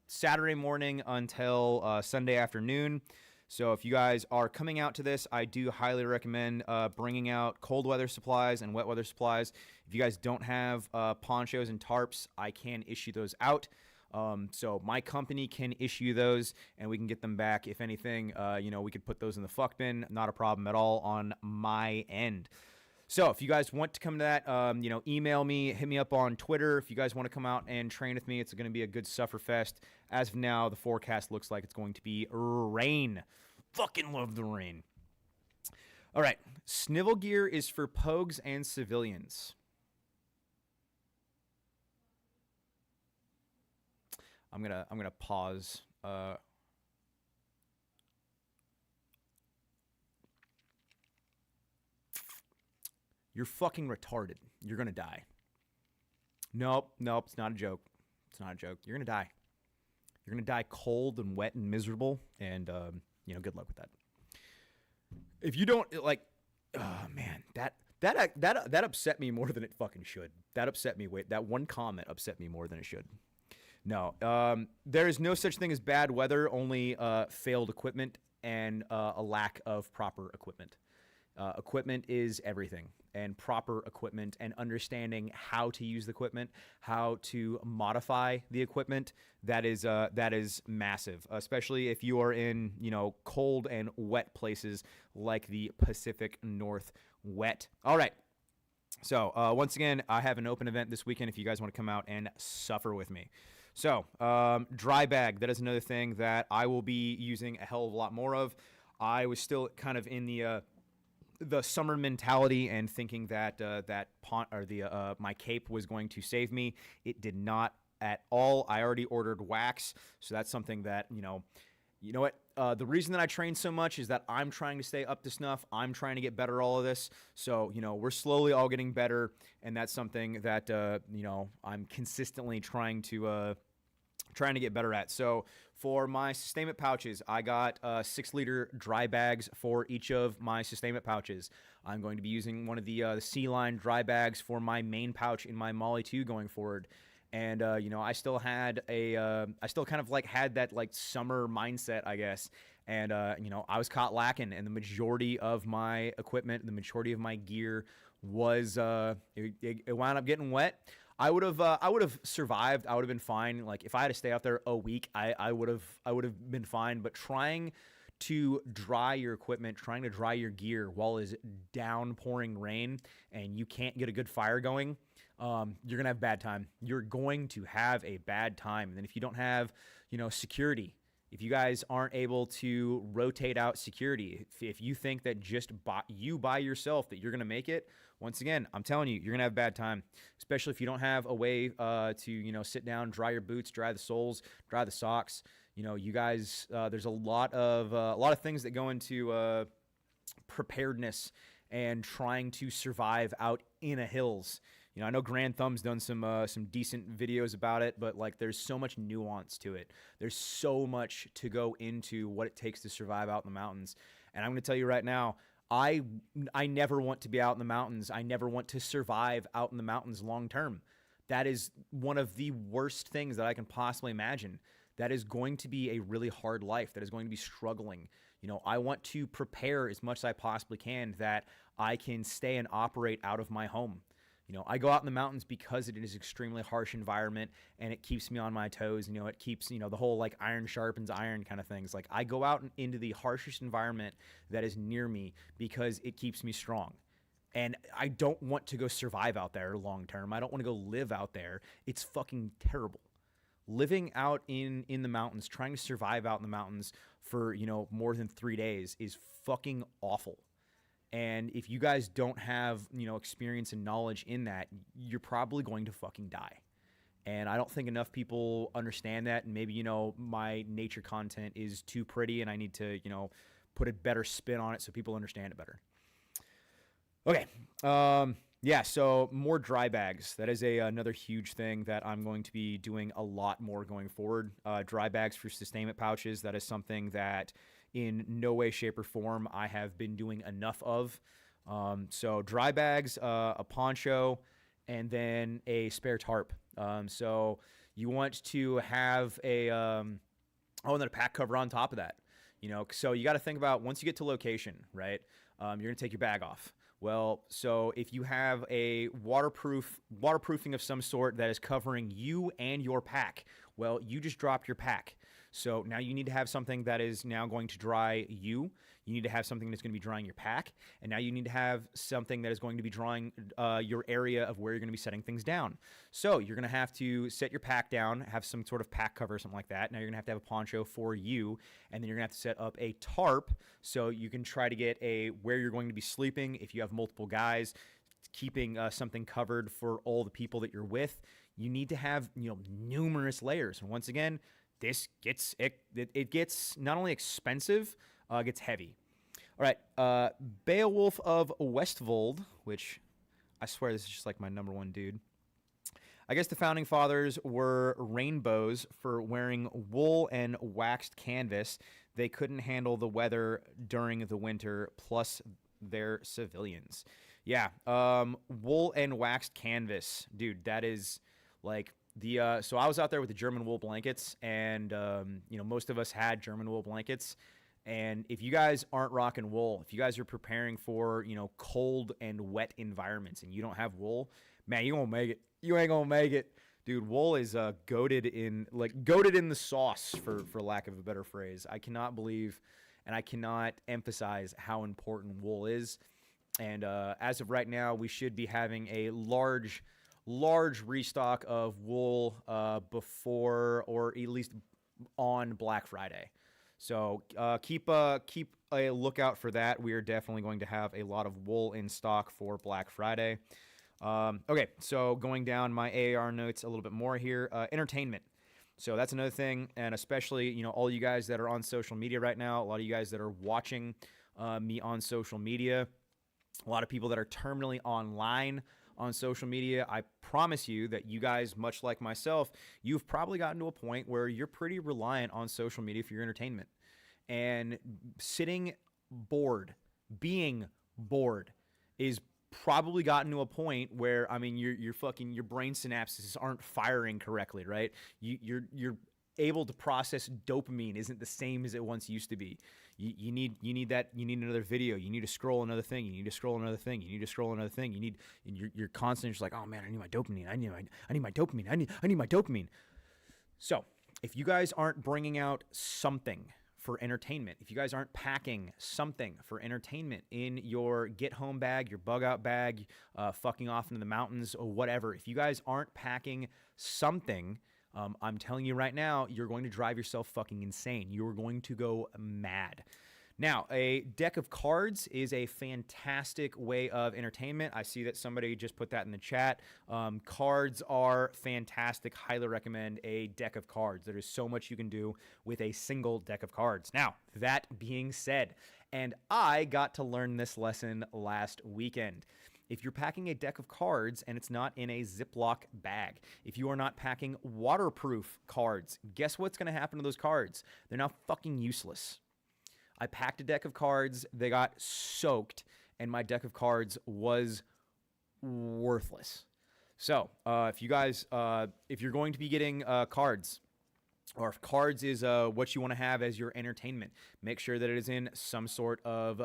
[SPEAKER 3] Saturday morning until Sunday afternoon. So if you guys are coming out to this, I do highly recommend bringing out cold weather supplies and wet weather supplies. If you guys don't have ponchos and tarps, I can issue those out. So my company can issue those, and we can get them back. If anything, we could put those in the fuck bin. Not a problem at all on my end. So if you guys want to come to that, email me, hit me up on Twitter. If you guys want to come out and train with me, it's going to be a good sufferfest. As of now, the forecast looks like it's going to be rain. Fucking love the rain. All right. Snivel gear is for pogues and civilians. I'm gonna pause. You're fucking retarded. You're gonna die. Nope, it's not a joke. It's not a joke. You're gonna die. You're gonna die cold and wet and miserable, and good luck with that. If you don't oh man, that upset me more than it fucking should. That upset me. That one comment upset me more than it should. No, there is no such thing as bad weather. Only failed equipment and a lack of proper equipment. Equipment is everything, and proper equipment and understanding how to use the equipment, how to modify the equipment, that is massive, especially if you are in, cold and wet places like the Pacific Northwest. All right. So once again, I have an open event this weekend if you guys want to come out and suffer with me. So dry bag, that is another thing that I will be using a hell of a lot more of. I was still kind of in the summer mentality and thinking that my cape was going to save me. It did not at all. I already ordered wax, so that's something that you know what. the reason that I train so much is that I'm trying to stay up to snuff. I'm trying to get better at all of this. So, we're slowly all getting better. And that's something that, I'm consistently trying to get better at. So for my sustainment pouches, I got 6-liter dry bags for each of my sustainment pouches. I'm going to be using one of the C-line dry bags for my main pouch in my Molly 2 going forward. And, I still had I still kind of like had that like summer mindset, I guess. And, I was caught lacking, and the majority of my equipment, the majority of my gear was, it wound up getting wet. I would have survived. I would have been fine. Like if I had to stay out there a week, I would have been fine. But trying to dry your equipment, trying to dry your gear while it's downpouring rain and you can't get a good fire going, you're gonna have a bad time. You're going to have a bad time. And then if you don't have, security, if you guys aren't able to rotate out security, if you think that just by yourself that you're going to make it, once again, I'm telling you, you're going to have a bad time, especially if you don't have a way to, sit down, dry your boots, dry the soles, dry the socks. You guys, there's a lot of things that go into preparedness and trying to survive out in a hills. I know Grand Thumb's done some decent videos about it, but like there's so much nuance to it. There's so much to go into what it takes to survive out in the mountains. And I'm going to tell you right now, I never want to be out in the mountains. I never want to survive out in the mountains long term. That is one of the worst things that I can possibly imagine. That is going to be a really hard life. That is going to be struggling. I want to prepare as much as I possibly can that I can stay and operate out of my home. I go out in the mountains because it is an extremely harsh environment and it keeps me on my toes. It keeps, the whole like iron sharpens iron kind of things. Like I go out into the harshest environment that is near me because it keeps me strong. And I don't want to go survive out there long term. I don't want to go live out there. It's fucking terrible. Living out in the mountains, trying to survive out in the mountains for, more than 3 days is fucking awful. And if you guys don't have, experience and knowledge in that, you're probably going to fucking die. And I don't think enough people understand that. And maybe, my nature content is too pretty and I need to, put a better spin on it so people understand it better. Okay. Yeah, so more dry bags. That is another huge thing that I'm going to be doing a lot more going forward. Dry bags for sustainment pouches. That is something that in no way, shape, or form I have been doing enough of. So dry bags, a poncho, and then a spare tarp. So you want to have and then a pack cover on top of that. So you got to think about once you get to location, right? You're going to take your bag off. Well, so if you have a waterproofing of some sort that is covering you and your pack, well, you just dropped your pack. So now you need to have something that is now going to dry you. You need to have something that's going to be drying your pack. And now you need to have something that is going to be drying your area of where you're going to be setting things down. So you're going to have to set your pack down, have some sort of pack cover or something like that. Now you're going to have a poncho for you. And then you're going to have to set up a tarp so you can try to get where you're going to be sleeping. If you have multiple guys, keeping something covered for all the people that you're with. You need to have, numerous layers. And once again, this gets it gets not only expensive, it gets heavy. All right, Beowulf of Westvold, which I swear this is just like my number one dude. I guess the founding fathers were rainbows for wearing wool and waxed canvas. They couldn't handle the weather during the winter, plus they're civilians. Yeah, wool and waxed canvas, dude. That is like. So I was out there with the German wool blankets, and most of us had German wool blankets. And if you guys aren't rocking wool, if you guys are preparing for cold and wet environments, and you don't have wool, man, you won't make it. You ain't gonna make it, dude. Wool is goated in the sauce, for lack of a better phrase. I cannot believe, and I cannot emphasize how important wool is. And as of right now, we should be having a large restock of wool before or at least on Black Friday. So keep a lookout for that. We are definitely going to have a lot of wool in stock for Black Friday. Okay, so going down my AAR notes a little bit more here. Entertainment. So that's another thing, and especially, you know, all you guys that are on social media right now, a lot of you guys that are watching me on social media, a lot of people that are terminally online on social media. I promise you that you guys, much like myself, you've probably gotten to a point where you're pretty reliant on social media for your entertainment. And sitting bored, being bored, is probably gotten to a point where, I mean, your brain synapses aren't firing correctly, right? You're able to process dopamine isn't the same as it once used to be. You need another video. You need to scroll another thing. You need to scroll another thing. You need to scroll another thing. You're constantly just like, oh man, I need my dopamine. I need my dopamine. I need my dopamine. So if you guys aren't bringing out something for entertainment, if you guys aren't packing something for entertainment in your get home bag, your bug out bag, fucking off into the mountains or whatever, if you guys aren't packing something, I'm telling you right now, you're going to drive yourself fucking insane. You're going to go mad. Now, a deck of cards is a fantastic way of entertainment. I see that somebody just put that in the chat. Cards are fantastic. Highly recommend a deck of cards. There is so much you can do with a single deck of cards. Now, that being said, and I got to learn this lesson last weekend. If you're packing a deck of cards and it's not in a Ziploc bag, if you are not packing waterproof cards, guess what's going to happen to those cards? They're now fucking useless. I packed a deck of cards, they got soaked, and my deck of cards was worthless. So, if you guys, if you're going to be getting cards, or if cards is what you want to have as your entertainment, make sure that it is in some sort of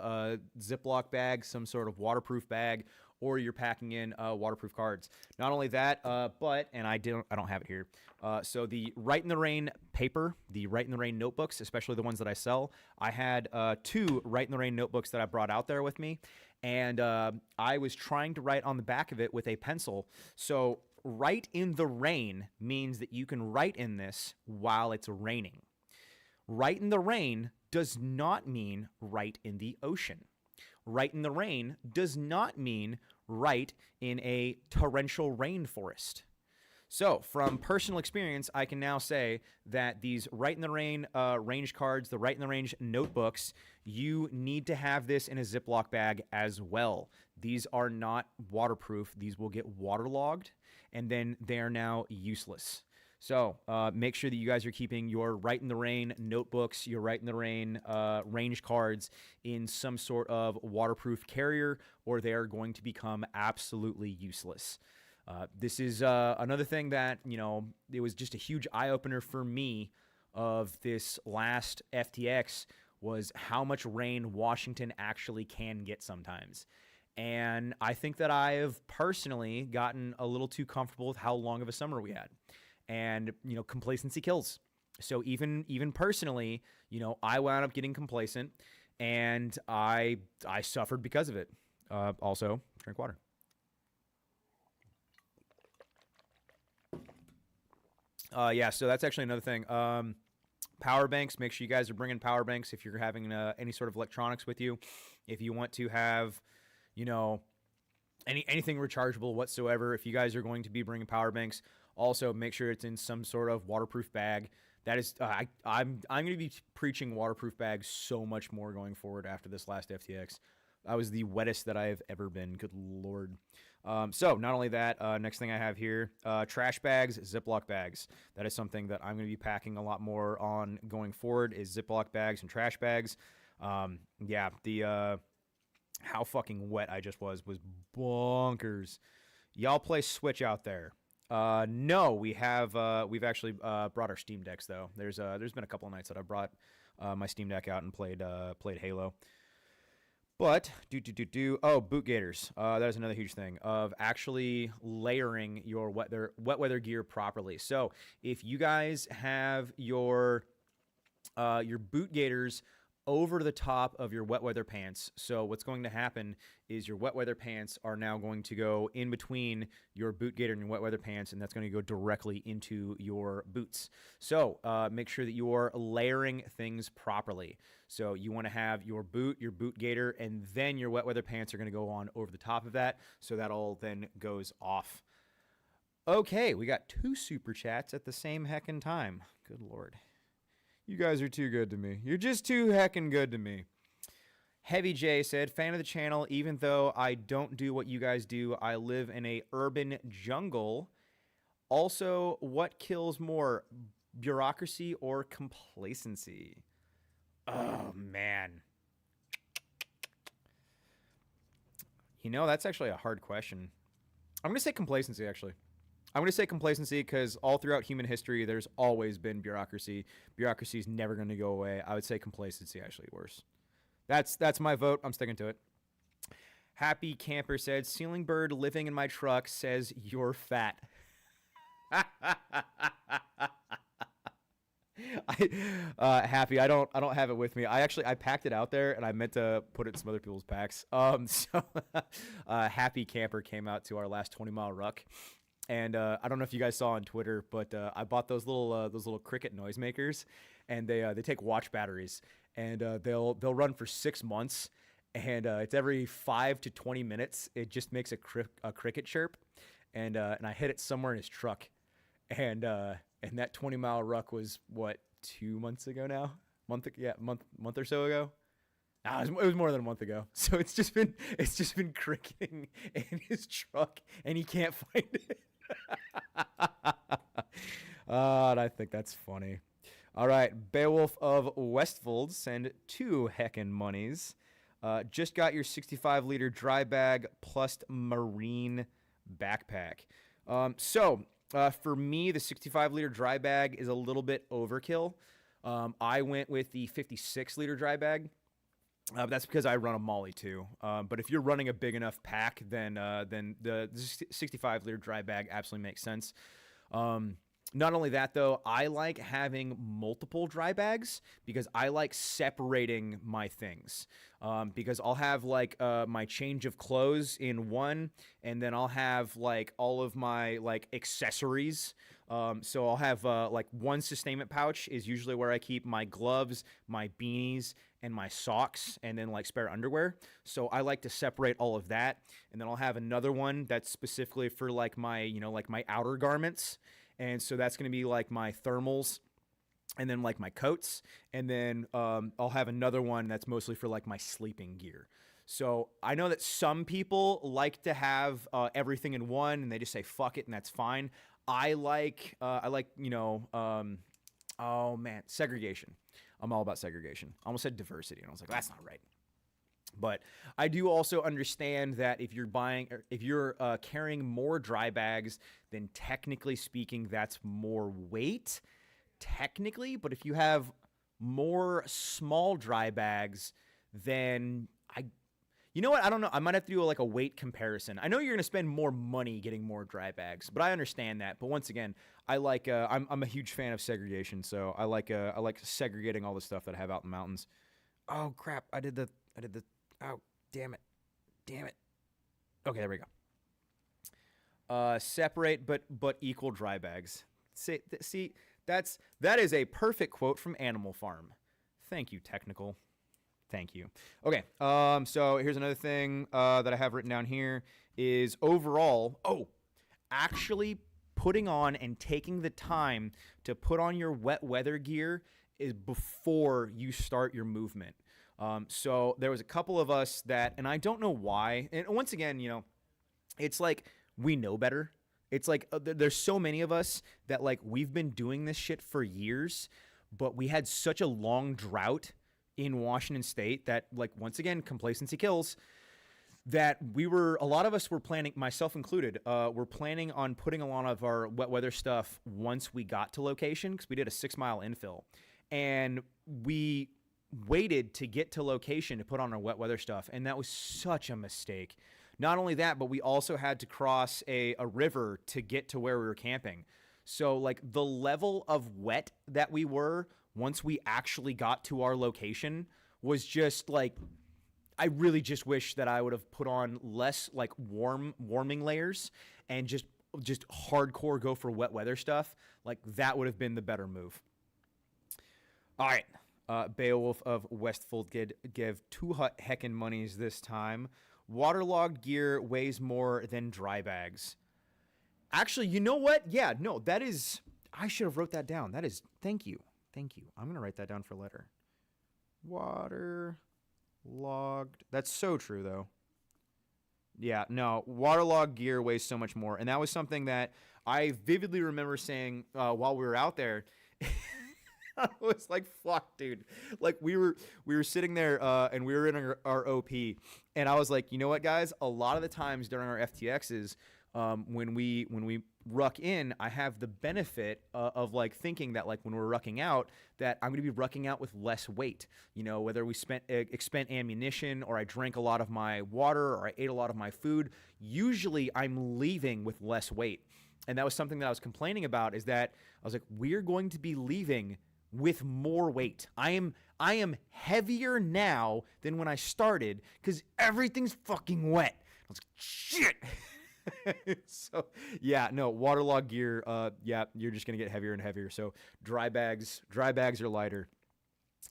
[SPEAKER 3] Ziploc bag, some sort of waterproof bag, or you're packing in waterproof cards. Not only that, but, and I don't have it here. So the Write in the Rain paper, the Write in the Rain notebooks, especially the ones that I sell, I had 2 Write in the Rain notebooks that I brought out there with me, and I was trying to write on the back of it with a pencil. So Write in the Rain means that you can write in this while it's raining. Write in the Rain does not mean write in the ocean. Write in the Rain does not mean write in a torrential rainforest. So, from personal experience, I can now say that these Write in the Rain range cards, the Write in the Range notebooks, you need to have this in a Ziploc bag as well. These are not waterproof. These will get waterlogged, and then they are now useless. So make sure that you guys are keeping your Write in the Rain notebooks, your Write in the Rain range cards in some sort of waterproof carrier, or they are going to become absolutely useless. This is another thing that, you know, it was just a huge eye-opener for me of this last FTX was how much rain Washington actually can get sometimes. And I think that I have personally gotten a little too comfortable with how long of a summer we had. And, you know, complacency kills. So even personally, you know, I wound up getting complacent, and I suffered because of it. Also, drink water. Yeah, so that's actually another thing. Power banks, make sure you guys are bringing power banks if you're having any sort of electronics with you. If you want to have, you know, anything rechargeable whatsoever, if you guys are going to be bringing power banks, also make sure it's in some sort of waterproof bag. That is, I'm going to be preaching waterproof bags so much more going forward after this last FTX. I was the wettest that I have ever been. Good Lord. So not only that, next thing I have here, trash bags, Ziploc bags. That is something that I'm going to be packing a lot more on going forward is Ziploc bags and trash bags. Yeah, the how fucking wet I just was bonkers. Y'all play Switch out there? No, we've actually brought our Steam Decks though. There's been a couple of nights that I brought my Steam Deck out and played Halo. But boot gaiters. That is another huge thing of actually layering your wet weather gear properly. So if you guys have your boot gaiters over the top of your wet weather pants, so what's going to happen is your wet weather pants are now going to go in between your boot gaiter and your wet weather pants, and that's going to go directly into your boots. So make sure that you are layering things properly. So you want to have your boot gaiter, and then your wet weather pants are going to go on over the top of that, so that all then goes off. Okay, we got 2 super chats at the same heckin' time. Good lord. You guys are too good to me. You're just too heckin' good to me. Heavy J said, fan of the channel, even though I don't do what you guys do, I live in a urban jungle. Also, what kills more, bureaucracy or complacency? Oh, man. You know, that's actually a hard question. I'm going to say complacency, actually. I'm going to say complacency because all throughout human history, there's always been bureaucracy. Bureaucracy is never going to go away. I would say complacency actually worse. That's my vote. I'm sticking to it. Happy Camper said, Ceiling Bird living in my truck says you're fat. Happy. I don't have it with me. I packed it out there and I meant to put it in some other people's packs. Happy Camper came out to our last 20-mile ruck. And I don't know if you guys saw on Twitter, but I bought those little Cricket noisemakers, and they take watch batteries, and they'll run for 6 months, and it's every 5 to 20 minutes. It just makes a cricket chirp, and I hit it somewhere in his truck, and that 20-mile ruck was what, 2 months ago now, month or so ago. Nah, it was more than a month ago. So it's just been cricketing in his truck, and he can't find it. And I think that's funny. All right, Beowulf of Westfold, send 2 heckin' monies. Just got your 65-liter dry bag plus marine backpack. For me, the 65-liter dry bag is a little bit overkill. I went with the 56-liter dry bag. That's because I run a Molly too. But if you're running a big enough pack, then the 65-liter dry bag absolutely makes sense. Not only that, though, I like having multiple dry bags because I like separating my things. Because I'll have like my change of clothes in one, and then I'll have like all of my like accessories. So I'll have like one sustainment pouch is usually where I keep my gloves, my beanies, and my socks, and then like spare underwear. So I like to separate all of that, and then I'll have another one that's specifically for like my, like my outer garments. And so that's going to be like my thermals and then like my coats. And then I'll have another one that's mostly for like my sleeping gear. So I know that some people like to have everything in one and they just say, fuck it. And that's fine. I like, segregation. I'm all about segregation. I almost said diversity. And I was like, that's not right. But I do also understand that if you're carrying more dry bags, then technically speaking, that's more weight, technically. But if you have more small dry bags, then you know what? I don't know. I might have to do like a weight comparison. I know you're going to spend more money getting more dry bags, but I understand that. But once again, I like I'm a huge fan of segregation, so I like segregating all the stuff that I have out in the mountains. Oh crap! I did the. Oh, damn it. Okay, there we go. Separate but equal dry bags. See, that is a perfect quote from Animal Farm. Thank you, technical. Thank you. Okay, so here's another thing that I have written down here is overall, actually putting on and taking the time to put on your wet weather gear is before you start your movement. So there was a couple of us that, and I don't know why, and once again, it's like we know better. It's like there's so many of us that like we've been doing this shit for years, but we had such a long drought in Washington State that like once again complacency kills. That a lot of us were planning, myself included, we're planning on putting a lot of our wet weather stuff once we got to location because we did a 6-mile infill, and we waited to get to location to put on our wet weather stuff, and that was such a mistake. Not only that, but we also had to cross a river to get to where we were camping. So like the level of wet that we were once we actually got to our location was just like, I really just wish that I would have put on less like warming layers and just hardcore go for wet weather stuff. Like that would have been the better move. All right. Beowulf of Westfold gave 2 heckin' monies this time. Waterlogged gear weighs more than dry bags. Actually, you know what? Yeah, no, that is. I should have wrote that down. That is. Thank you. I'm gonna write that down for later. Waterlogged. That's so true, though. Yeah, no, waterlogged gear weighs so much more, and that was something that I vividly remember saying while we were out there. I was like, "Fuck, dude!" Like we were sitting there and we were in our OP, and I was like, "You know what, guys? A lot of the times during our FTXs, when we ruck in, I have the benefit of like thinking that like when we're rucking out, that I'm going to be rucking out with less weight. You know, whether we expend ammunition or I drank a lot of my water or I ate a lot of my food. Usually, I'm leaving with less weight, and that was something that I was complaining about. Is that I was like, we're going to be leaving with more weight. I am heavier now than when I started because everything's fucking wet. I was like, shit. So yeah, no, waterlogged gear. Yeah, you're just gonna get heavier and heavier. So dry bags are lighter.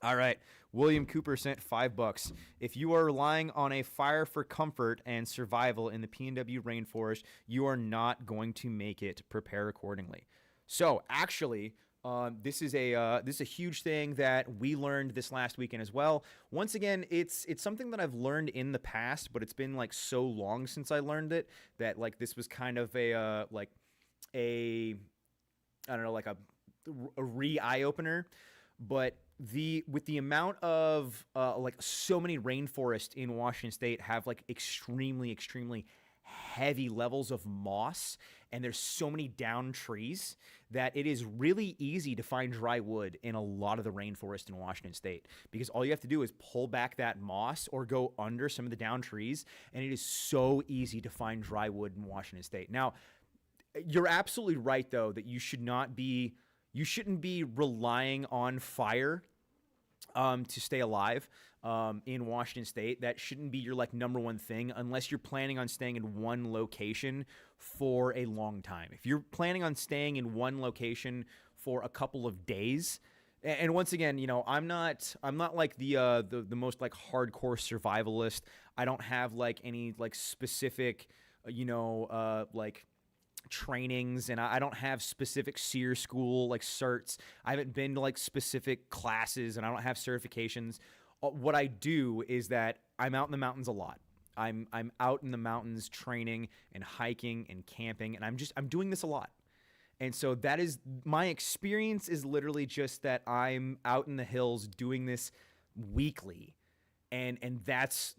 [SPEAKER 3] All right, William Cooper sent $5. If you are relying on a fire for comfort and survival in the PNW rainforest, you are not going to make it. Prepare accordingly. So actually, this is a huge thing that we learned this last weekend as well. Once again, it's something that I've learned in the past, but it's been like so long since I learned it that like this was kind of a I don't know, like a eye opener. But with the amount of like so many rainforests in Washington State have like extremely heavy levels of moss, and there's so many downed trees that it is really easy to find dry wood in a lot of the rainforest in Washington State, because all you have to do is pull back that moss or go under some of the downed trees, and it is so easy to find dry wood in Washington State. Now, you're absolutely right though that you shouldn't be relying on fire to stay alive in Washington State. That shouldn't be your like number one thing unless you're planning on staying in one location for a long time. If you're planning on staying in one location for a couple of days, and once again, you know, I'm not like the most like hardcore survivalist. I don't have like any like specific, like trainings, and I don't have specific SEER school like certs. I haven't been to like specific classes, and I don't have certifications. What I do is that I'm out in the mountains a lot. I'm out in the mountains training and hiking and camping, and I'm doing this a lot. And so that is my experience, is literally just that I'm out in the hills doing this weekly. And that's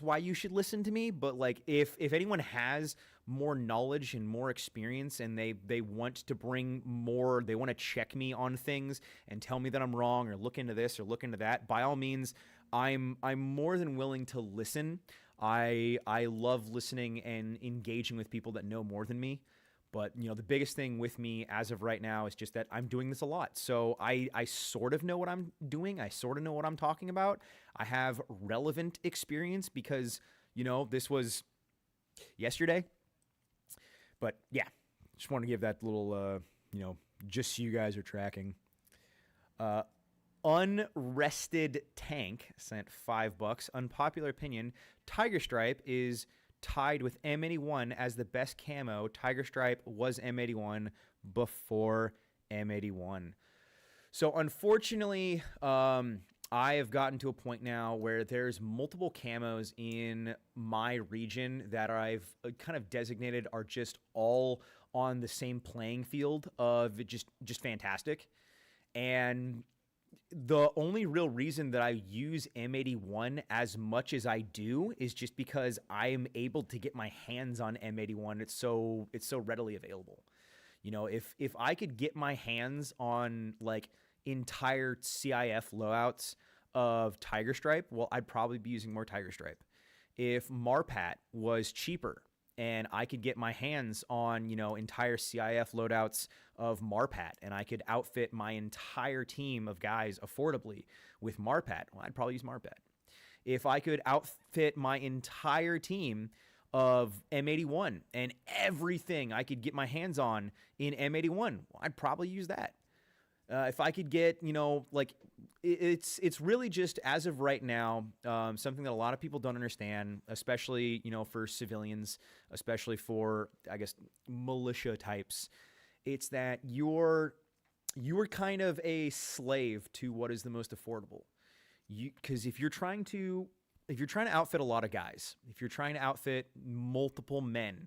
[SPEAKER 3] why you should listen to me. But like if anyone has more knowledge and more experience, and they want to bring more, they want to check me on things and tell me that I'm wrong, or look into this or look into that, by all means, I'm more than willing to listen. I love listening and engaging with people that know more than me. But, you know, the biggest thing with me as of right now is just that I'm doing this a lot. So I sort of know what I'm doing. I sort of know what I'm talking about. I have relevant experience because, you know, this was yesterday. But, yeah, just want to give that little, just so you guys are tracking. Unrested Tank sent $5. Unpopular opinion, Tiger Stripe is tied with M81 as the best camo. Tiger Stripe was M81 before M81. So unfortunately, I have gotten to a point now where there's multiple camos in my region that I've kind of designated are just all on the same playing field of just fantastic. And the only real reason that I use M81 as much as I do is just because I am able to get my hands on M81. It's so readily available. You know, if I could get my hands on like entire CIF loadouts of Tiger Stripe, well, I'd probably be using more Tiger Stripe. If Marpat was cheaper and I could get my hands on, you know, entire CIF loadouts of Marpat, and I could outfit my entire team of guys affordably with Marpat, well, I'd probably use Marpat. If I could outfit my entire team of M81 and everything I could get my hands on in M81, well, I'd probably use that. If I could get, you know, like it's really just, as of right now, something that a lot of people don't understand, especially, for civilians, especially for, I guess, militia types. It's that you're kind of a slave to what is the most affordable. Because if you're trying to outfit a lot of guys, if you're trying to outfit multiple men,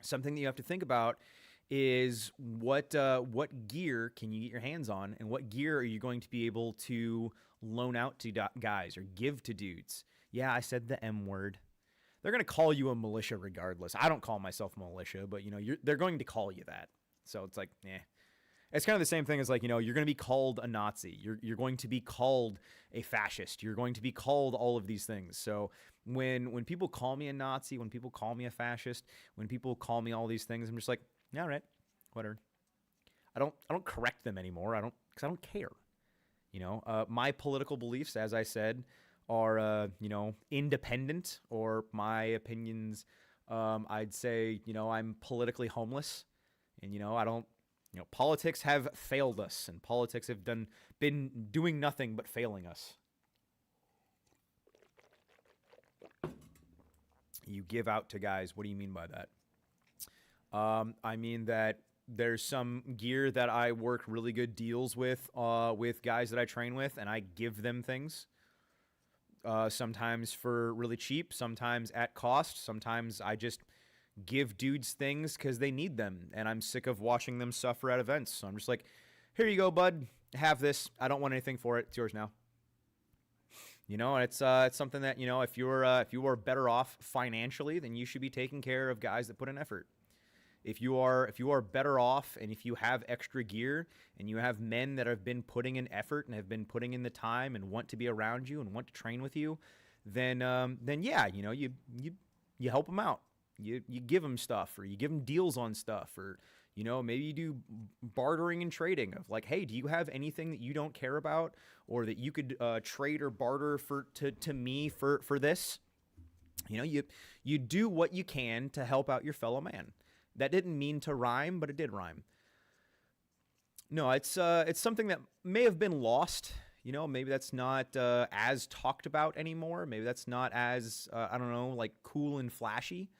[SPEAKER 3] something that you have to think about is what gear can you get your hands on, and what gear are you going to be able to loan out to guys or give to dudes. Yeah, I said the M word. They're going to call you a militia regardless. I don't call myself militia, but they're going to call you that. So it's like, it's kind of the same thing as like, you're going to be called a Nazi. You're going to be called a fascist. You're going to be called all of these things. So when people call me a Nazi, when people call me a fascist, when people call me all these things, I'm just like, yeah, all right, whatever. I don't correct them anymore. Because I don't care. My political beliefs, as I said, are independent, or my opinions. I'd say I'm politically homeless, and I don't. Politics have failed us, and politics have been doing nothing but failing us. You give out to guys. What do you mean by that? I mean that there's some gear that I work really good deals with guys that I train with, and I give them things. Sometimes for really cheap, sometimes at cost, sometimes I just give dudes things because they need them, and I'm sick of watching them suffer at events. So I'm just like, here you go, bud. Have this. I don't want anything for it. It's yours now. And it's something that if you are better off financially, then you should be taking care of guys that put in effort. If you are better off, and if you have extra gear, and you have men that have been putting in effort and have been putting in the time and want to be around you and want to train with you, then yeah, you help them out. You give them stuff, or you give them deals on stuff, or maybe you do bartering and trading of like, hey, do you have anything that you don't care about, or that you could trade or barter to me for this? You do what you can to help out your fellow man. That didn't mean to rhyme, but it did rhyme. No, it's something that may have been lost. Maybe that's not as talked about anymore. Maybe that's not as I don't know, like cool and flashy.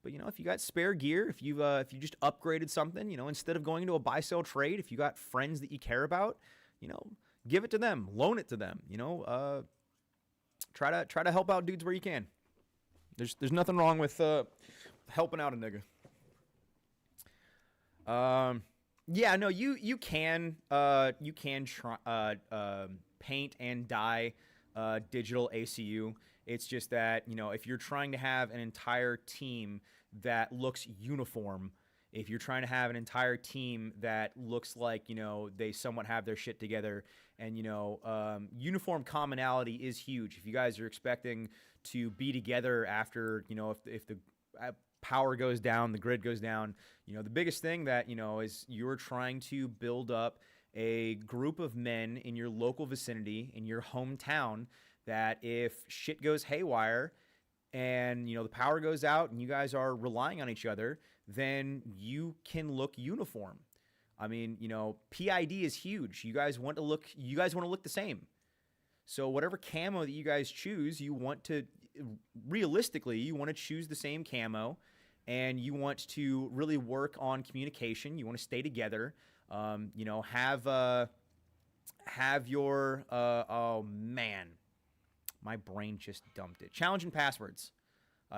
[SPEAKER 3] But if you got spare gear, if you just upgraded something, instead of going to a buy sell trade, if you got friends that you care about, give it to them, loan it to them. Try to help out dudes where you can. There's nothing wrong with helping out a nigga. Yeah, no, you can try paint and dye digital ACU. It's just that, if you're trying to have an entire team that looks uniform, if you're trying to have an entire team that looks like, they somewhat have their shit together, and, uniform commonality is huge. If you guys are expecting to be together after, if the power goes down, the grid goes down, the biggest thing that, is you're trying to build up a group of men in your local vicinity, in your hometown, that if shit goes haywire and, the power goes out and you guys are relying on each other, then you can look uniform. I mean, PID is huge. You guys want to look the same. So whatever camo that you guys choose, you want to choose the same camo, and you want to really work on communication. You want to stay together. Have your oh man, my brain just dumped it. Challenge and passwords.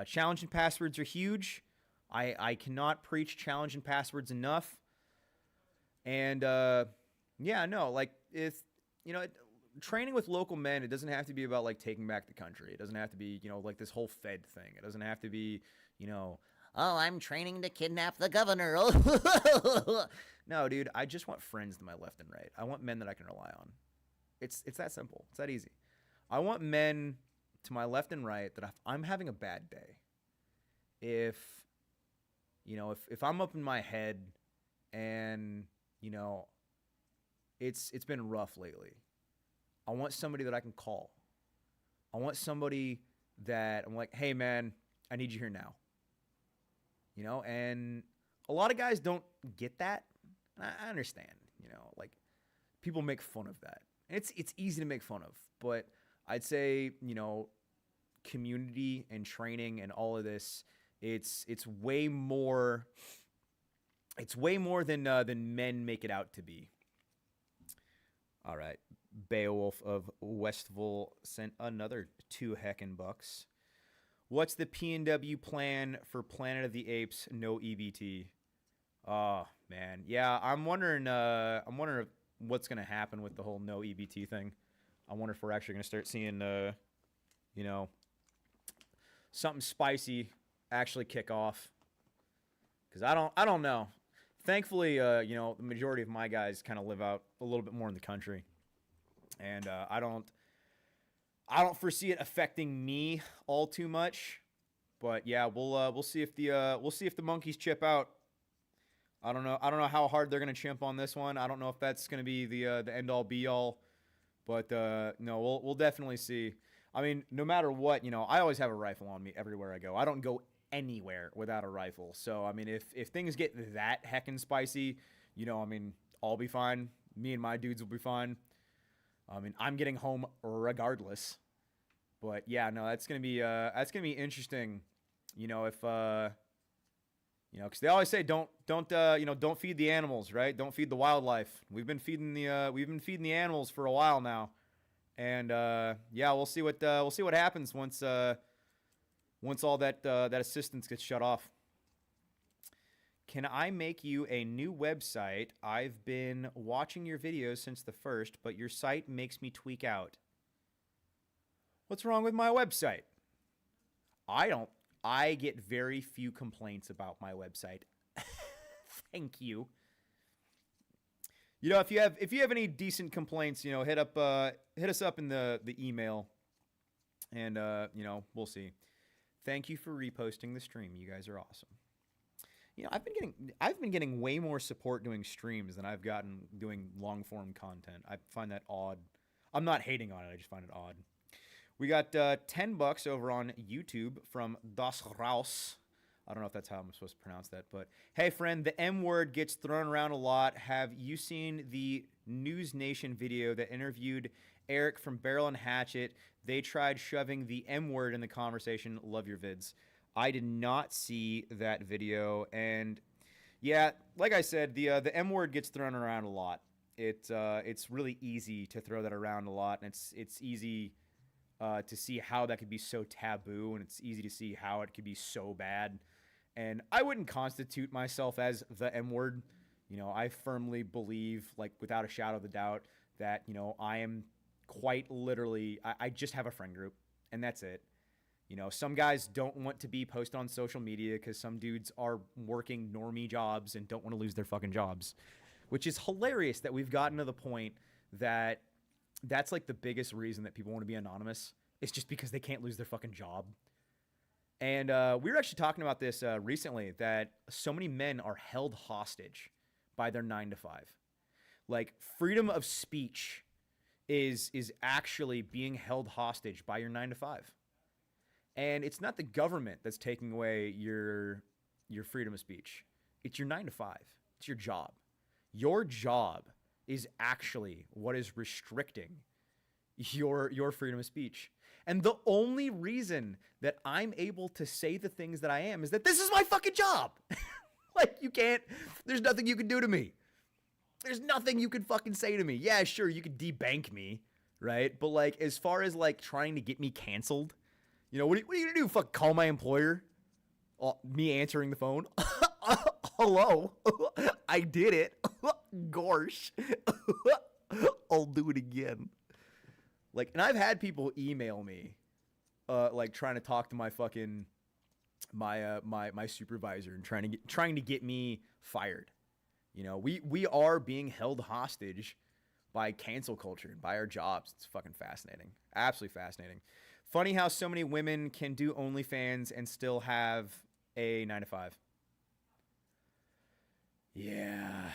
[SPEAKER 3] Challenge and passwords are huge. I cannot preach challenge and passwords enough. And yeah, no, like training with local men, it doesn't have to be about like taking back the country. It doesn't have to be, like this whole Fed thing. It doesn't have to be, oh, I'm training to kidnap the governor. No, dude, I just want friends to my left and right. I want men that I can rely on. It's that simple. It's that easy. I want men to my left and right that if I'm having a bad day, if I'm up in my head and, it's been rough lately, I want somebody that I can call. I want somebody that I'm like, hey man, I need you here now. And a lot of guys don't get that. I understand, like people make fun of that. And it's easy to make fun of, but I'd say, you know, community and training and all of this, it's way more than men make it out to be. All right. Beowulf of Westville sent another $2 bucks. What's the PNW plan for Planet of the Apes? No EBT. Oh man, yeah. I'm wondering what's gonna happen with the whole no EBT thing. I wonder if we're actually gonna start seeing, you know, something spicy actually kick off. Because I don't know. Thankfully, you know, the majority of my guys kind of live out a little bit more in the country, and I don't foresee it affecting me all too much. But yeah, we'll see if the monkeys chip out. I don't know how hard they're gonna chimp on this one. I don't know if that's gonna be the end all be all. But no, we'll definitely see. I mean, no matter what, you know, I always have a rifle on me everywhere I go. I don't go anywhere without a rifle. So I mean, if things get that heckin' spicy, you know, I mean, I'll be fine. Me and my dudes will be fine. I mean, I'm getting home regardless. But yeah, no, that's gonna be interesting. You know, if you know, because they always say don't you know, don't feed the animals, right? Don't feed the wildlife. We've been feeding the animals for a while now, and yeah, we'll see what happens once all that assistance gets shut off. Can I make you a new website? I've been watching your videos since the first, but your site makes me tweak out. What's wrong with my website? I get very few complaints about my website. Thank you. You know, if you have any decent complaints, you know, hit us up in the email, and you know, we'll see. Thank you for reposting the stream. You guys are awesome. You know, I've been getting way more support doing streams than I've gotten doing long form content. I find that odd. I'm not hating on it. I just find it odd. We got $10 over on YouTube from Das Raus. I don't know if that's how I'm supposed to pronounce that, but hey, friend, the M word gets thrown around a lot. Have you seen the News Nation video that interviewed Eric from Barrel and Hatchet? They tried shoving the M word in the conversation. Love your vids. I did not see that video, and yeah, like I said, the M word gets thrown around a lot. It's really easy to throw that around a lot, and it's easy to see how that could be so taboo, and it's easy to see how it could be so bad. And I wouldn't constitute myself as the M word. You know, I firmly believe, like without a shadow of a doubt, that, you know, I am quite literally, I just have a friend group, and that's it. You know, some guys don't want to be posted on social media because some dudes are working normie jobs and don't want to lose their fucking jobs, which is hilarious that we've gotten to the point that that's like the biggest reason that people want to be anonymous. It's just because they can't lose their fucking job. And we were actually talking about this recently, that so many men are held hostage by their 9-to-5. Like, freedom of speech is actually being held hostage by your 9-to-5. And it's not the government that's taking away your freedom of speech. It's your 9-to-5. It's your job. Your job is actually what is restricting your freedom of speech. And the only reason that I'm able to say the things that I am is that this is my fucking job. Like, there's nothing you can do to me. There's nothing you can fucking say to me. Yeah, sure, you could debank me, right? But like, as far as like trying to get me canceled, you know, what are you gonna do? Fuck, call my employer? Me answering the phone? Hello? I did it. Gosh. I'll do it again. Like, and I've had people email me, like trying to talk to my fucking my supervisor and trying to get me fired. You know, we are being held hostage by cancel culture and by our jobs. It's fucking fascinating. Absolutely fascinating. Funny how so many women can do OnlyFans and still have a 9-to-5. Yeah.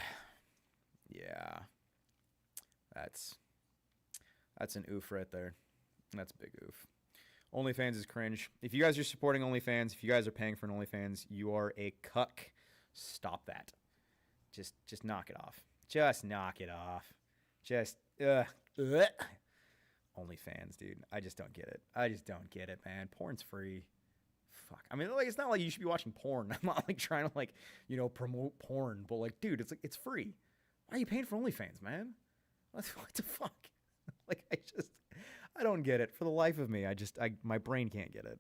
[SPEAKER 3] That's an oof right there. That's a big oof. OnlyFans is cringe. If you guys are supporting OnlyFans, if you guys are paying for an OnlyFans, you are a cuck. Stop that. Just knock it off. Just knock it off. Just OnlyFans, dude. I just don't get it. I just don't get it, man. Porn's free. Fuck. I mean, like, it's not like you should be watching porn. I'm not like trying to like, promote porn, but like, dude, it's like it's free. Why are you paying for OnlyFans, man? What the fuck? Like, I don't get it. For the life of me, my brain can't get it.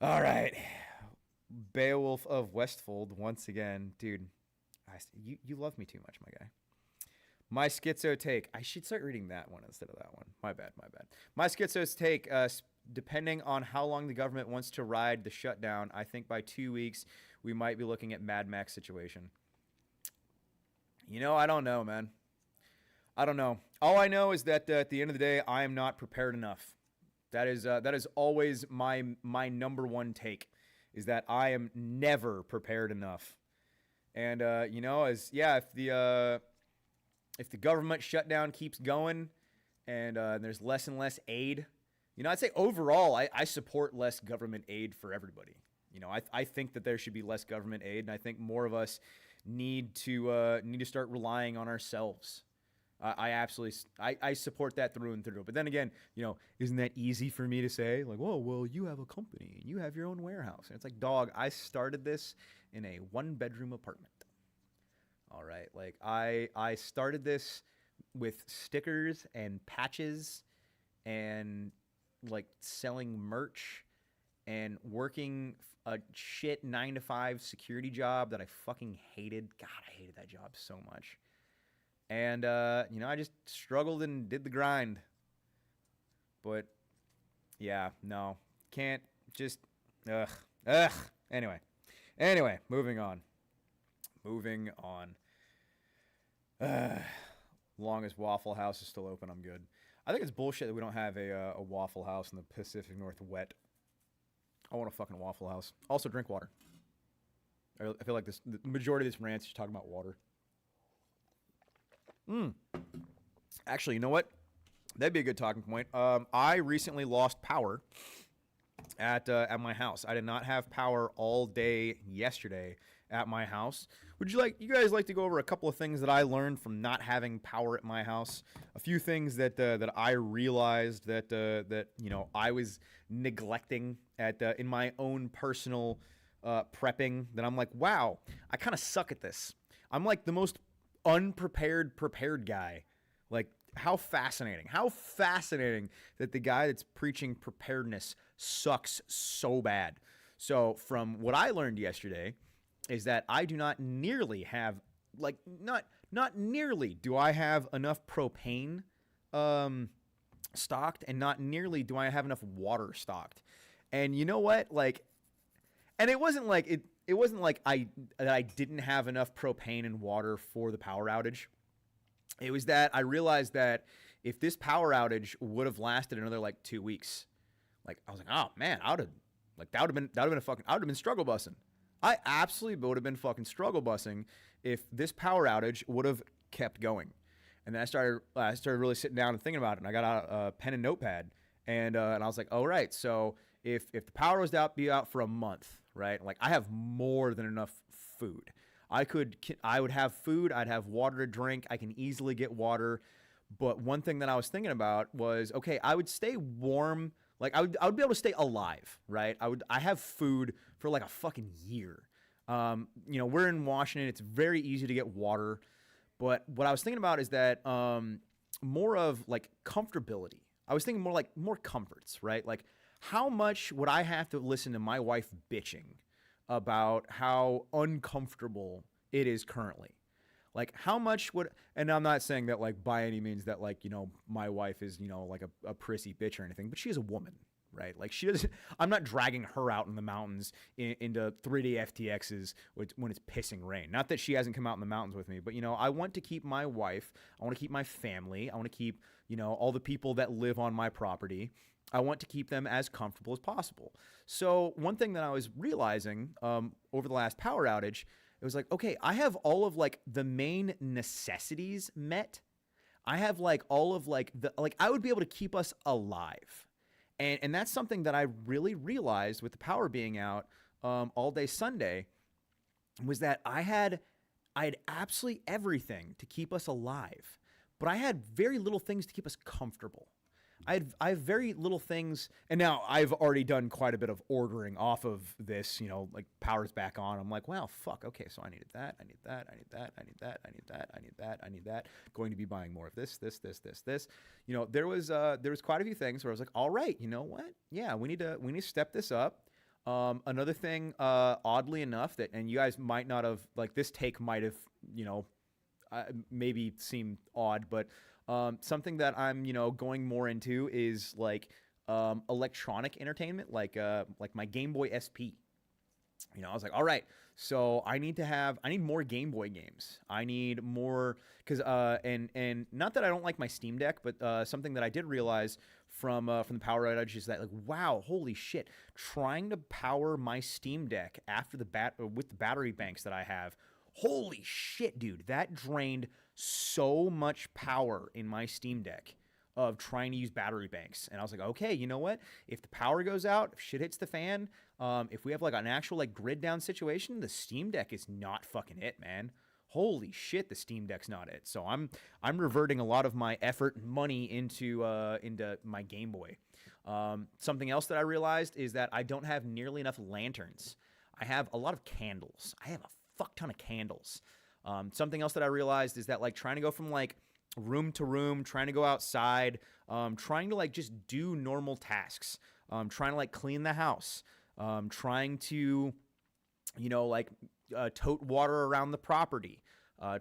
[SPEAKER 3] All right. Beowulf of Westfold, once again. Dude, you love me too much, my guy. My schizo take. I should start reading that one instead of that one. My bad. My schizo's take, depending on how long the government wants to ride the shutdown, I think by 2 weeks, we might be looking at Mad Max situation. I don't know, man. I don't know. All I know is that at the end of the day, I am not prepared enough. That is always my number one take, is that I am never prepared enough. And if the government shutdown keeps going, and there's less and less aid, I'd say overall I support less government aid for everybody. I think that there should be less government aid, and I think more of us need to start relying on ourselves. I absolutely support that through and through. But then again, isn't that easy for me to say? Like, whoa, well, you have a company and you have your own warehouse. And it's like, dog, I started this in a 1-bedroom apartment. All right. Like, I started this with stickers and patches and like selling merch and working a shit 9-to-5 security job that I fucking hated. God, I hated that job so much. And, I just struggled and did the grind. But, yeah, no. Can't just, ugh. Anyway, moving on. Long as Waffle House is still open, I'm good. I think it's bullshit that we don't have a Waffle House in the Pacific Northwest. I want a fucking Waffle House. Also, drink water. I feel like the majority of this rant is talking about water. Actually, you know what? That'd be a good talking point. I recently lost power at my house. I did not have power all day yesterday at my house. Would you guys like to go over a couple of things that I learned from not having power at my house? A few things that I realized that I was neglecting in my own personal prepping. That I'm like, wow, I kind of suck at this. I'm like the most prepared guy. Like, how fascinating that the guy that's preaching preparedness sucks so bad. So from what I learned yesterday is that I do not nearly have, like, not nearly do I have enough propane stocked, and not nearly do I have enough water stocked. And you know what? Like, and it wasn't like I didn't have enough propane and water for the power outage. It was that I realized that if this power outage would have lasted another like 2 weeks, like, I was like, oh man, I would have been struggle bussing. I absolutely would have been fucking struggle bussing if this power outage would have kept going. And then I started really sitting down and thinking about it, and I got out a pen and notepad, and I was like, all right, so if the power was to be out for a month, right? Like, I have more than enough food. I would have food. I'd have water to drink. I can easily get water. But one thing that I was thinking about was, okay, I would stay warm. Like, I would be able to stay alive, right? I have food for like a fucking year. We're in Washington. It's very easy to get water. But what I was thinking about is that more of like comfortability. I was thinking more comforts, right? Like, how much would I have to listen to my wife bitching about how uncomfortable it is currently? Like, how much would, and I'm not saying that like by any means that like, my wife is, like a prissy bitch or anything, but she is a woman, right? Like, she doesn't, I'm not dragging her out in the mountains into 3D FTXs when it's pissing rain. Not that she hasn't come out in the mountains with me, but I want to keep my wife, I want to keep my family, I want to keep, all the people that live on my property, I want to keep them as comfortable as possible. So one thing that I was realizing over the last power outage, it was like, okay, I have all of like the main necessities met. I have like all of like I would be able to keep us alive. And that's something that I really realized with the power being out all day Sunday, was that I had absolutely everything to keep us alive. but I had very little things to keep us comfortable. I have very little things, and now I've already done quite a bit of ordering off of this, like power's back on. I'm like, wow, fuck, okay, so I needed that, I need that, I need that, I need that, I need that, I need that, I need that. Going to be buying more of this. There was quite a few things where I was like, all right, you know what? Yeah, we need to step this up. Another thing, oddly enough, and you guys might not have, like, this take might have, maybe seemed odd, but something that I'm, going more into is like electronic entertainment, like my Game Boy SP. I was like, all right, so I need more Game Boy games. I need more, because and not that I don't like my Steam Deck, but something that I did realize from the power outage is that, like, wow, holy shit, trying to power my Steam Deck after with the battery banks that I have. Holy shit, dude, that drained so much power in my Steam Deck of trying to use battery banks. And I was like, okay, you know what? If the power goes out, if shit hits the fan, if we have like an actual like grid down situation, the Steam Deck is not fucking it, man. Holy shit, the Steam Deck's not it. So I'm reverting a lot of my effort and money into my Game Boy. Something else that I realized is that I don't have nearly enough lanterns. I have a lot of candles. I have a fuck ton of candles. Something else that I realized is that, like, trying to go from like room to room, trying to go outside, trying to like just do normal tasks, trying to like clean the house, trying to, tote water around the property,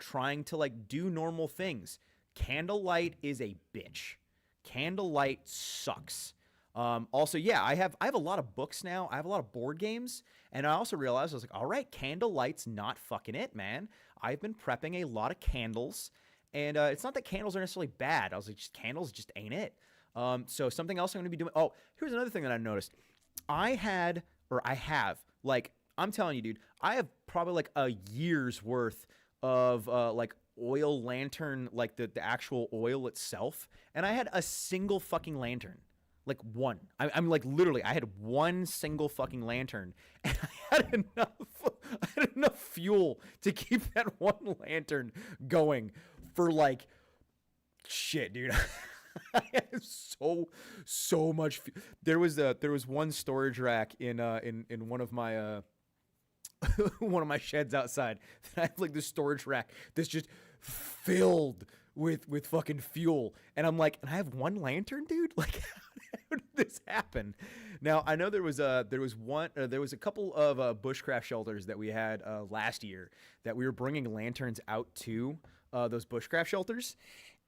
[SPEAKER 3] trying to like do normal things. Candlelight is a bitch. Candlelight sucks. Also, yeah, I have a lot of books now. I have a lot of board games. And I also realized, I was like, all right, candlelight's not fucking it, man. I've been prepping a lot of candles. And it's not that candles are necessarily bad. I was like, candles just ain't it. So something else I'm going to be doing. Oh, here's another thing that I noticed. I have, like, I'm telling you, dude, I have probably like a year's worth of like oil lantern, like the actual oil itself. And I had a single fucking lantern. Like one. I'm like, literally, I had one single fucking lantern, and I had enough fuel to keep that one lantern going for like, shit, dude. I had so much. There was one storage rack in one of my one of my sheds outside. I have like this storage rack that's just filled with fucking fuel, and I'm like, and I have one lantern, dude. Like, how did this happen? Now I know there was a couple of bushcraft shelters that we had last year that we were bringing lanterns out to those bushcraft shelters,